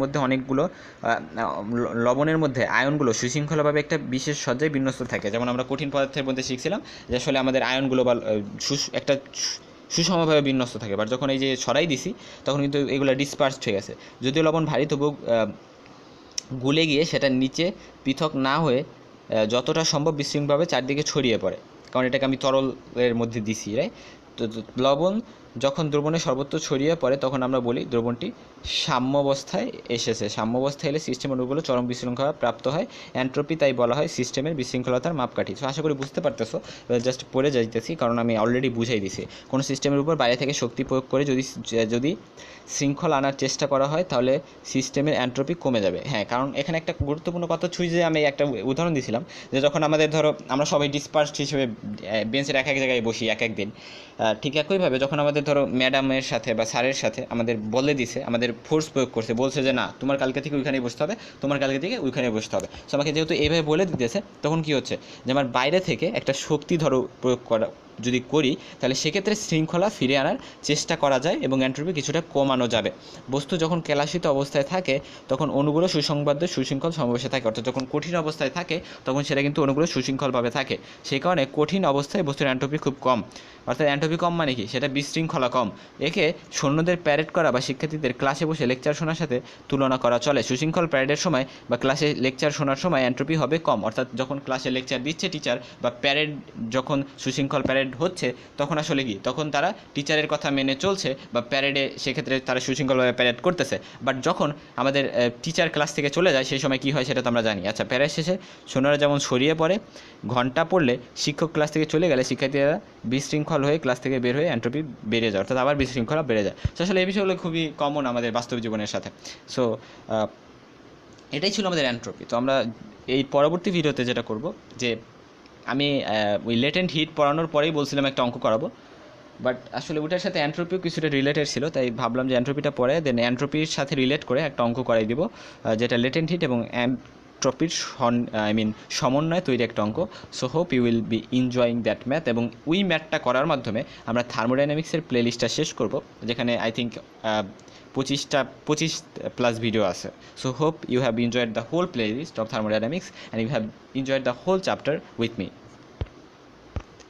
মধ্যে আয়নগুলো সুশৃঙ্খলভাবে একটা বিশেষ সজ্জায় বিন্যস্ত থাকে। যেমন আমরা কঠিন পদার্থের মধ্যে শিখছিলাম যে আসলে আমাদের আয়নগুলো বা একটা সুষমভাবে বিন্যস্ত থাকে, বাট যখন এই যে ছড়াই দিছি তখন কিন্তু এগুলো ডিসপার্সড হয়ে গেছে। যদিও লবণ ভারী, তবুও গুলে গিয়ে সেটা নিচে পৃথক না হয়ে যতটা সম্ভব বিশৃঙ্খলভাবে চারদিকে ছড়িয়ে পড়ে, কারণ এটাকে আমি তরলের মধ্যে দিছি, রাইট? তো লবণ যখন দ্রবণে সর্বত্র ছড়িয়ে পড়ে তখন আমরা বলি দ্রবণটি সাম্যাবস্থায় এসেছে। সাম্যাবস্থায় এলে সিস্টেম অণুগুলো চরম বিশৃঙ্খলা প্রাপ্ত হয়। এনট্রপি তাই বলা হয় সিস্টেমের বিশৃঙ্খলতার মাপকাঠি। সো আশা করি বুঝতে পারতেছো, জাস্ট পড়ে যাইতেছি কারণ আমি অলরেডি বুঝাই দিছি। কোনো সিস্টেমের উপর বাইরে থেকে শক্তি প্রয়োগ করে যদি শৃঙ্খলা আনার চেষ্টা করা হয় তাহলে সিস্টেমের এনট্রপি কমে যাবে। হ্যাঁ, কারণ এখানে একটা গুরুত্বপূর্ণ কথা যে আমি একটা উদাহরণ দিয়েছিলাম যে যখন আমাদের ধরো আমরা সবাই ডিসপার্সড হিসেবে বেঞ্চের এক জায়গায় বসি এক দিন, ঠিক একইভাবে যখন আমাদের ধরো ম্যাডামের সাথে বা স্যারের সাথে আমাদের বলে দিছে, আমাদের ফোর্স প্রয়োগ করছে, বলছে যে না তোমার কালকে থেকে ওইখানেই বসতে হবে, তোমার কালকে থেকে ওইখানে বসতে হবে। সো আমাকে যেহেতু এইভাবে বলে দিতেছে, তখন কি হচ্ছে যে আমার বাইরে থেকে একটা শক্তি ধরো প্রয়োগ যদি করি তাহলে সেক্ষেত্রে শৃঙ্খলা ফিরে আনার চেষ্টা করা যায় এবং এনট্রপি কিছুটা কমানো যাবে। বস্তু যখন কেলাসিত অবস্থায় থাকে তখন অণুগুলো সুশৃঙ্খল সমাবেশে থাকে, অর্থাৎ যখন কঠিন অবস্থায় থাকে তখন সেটা কিন্তু অণুগুলো সুশৃঙ্খলভাবে থাকে। সেই কারণে কঠিন অবস্থায় বস্তুর এনট্রপি খুব কম। অর্থাৎ এনট্রপি কম মানে কি, সেটা বিশৃঙ্খলা কম। একে সৈন্যদের প্যারেড করা বা শিক্ষার্থীদের ক্লাসে বসে লেকচার শোনার সাথে তুলনা করা চলে। সুশৃঙ্খল প্যারেডের সময় বা ক্লাসে লেকচার শোনার সময় এনট্রপি হবে কম, অর্থাৎ যখন ক্লাসে লেকচার দিচ্ছে টিচার বা প্যারেড যখন সুশৃঙ্খল প্যারেড প্যারেড হচ্ছে তখন আসলে কি, তখন তারা টিচারের কথা মেনে চলছে বা প্যারেডে সেক্ষেত্রে তারা সুশৃঙ্খলভাবে প্যারেড করতেছে। বাট যখন আমাদের টিচার ক্লাস থেকে চলে যায় সেই সময় কী হয় সেটা তো আমরা জানি। আচ্ছা, প্যারেড শেষে সৈন্যরা যেমন ছড়িয়ে পড়ে, ঘন্টা পড়লে শিক্ষক ক্লাস থেকে চলে গেলে শিক্ষার্থীরা বিশৃঙ্খল হয়ে ক্লাস থেকে বের হয়ে এন্ট্রপি বেড়ে যায়, অর্থাৎ আবার বিশৃঙ্খলা বেড়ে যায়। তো আসলে এই বিষয়গুলো খুবই কমন আমাদের বাস্তব জীবনের সাথে। সো এটাই ছিল আমাদের এন্ট্রপি। তো আমরা এই পরবর্তী ভিডিওতে যেটা করব যে আমি ওই লেটেন্ট হিট পড়ানোর পরেই বলছিলাম একটা অঙ্ক করাবো, বাট আসলে ওটার সাথে এন্ট্রপিও কিছুটা রিলেটেড ছিল, তাই ভাবলাম যে এন্ট্রপিটা পরে দেন এন্ট্রপির সাথে রিলেট করে একটা অঙ্ক করাই দিব, যেটা লেটেন্ট হিট এবং এন্ট্রপির সমন্বয়ে তৈরি একটা অঙ্ক। So hope you will be enjoying that math. এবং ওই ম্যাথটা করার মাধ্যমে আমরা থার্মোডাইনামিক্সের প্লেলিস্টটা শেষ করব, যেখানে আই থিঙ্ক 25+ ভিডিও আছে। So hope you have enjoyed the whole playlist of thermodynamics and you have enjoyed the whole chapter with me.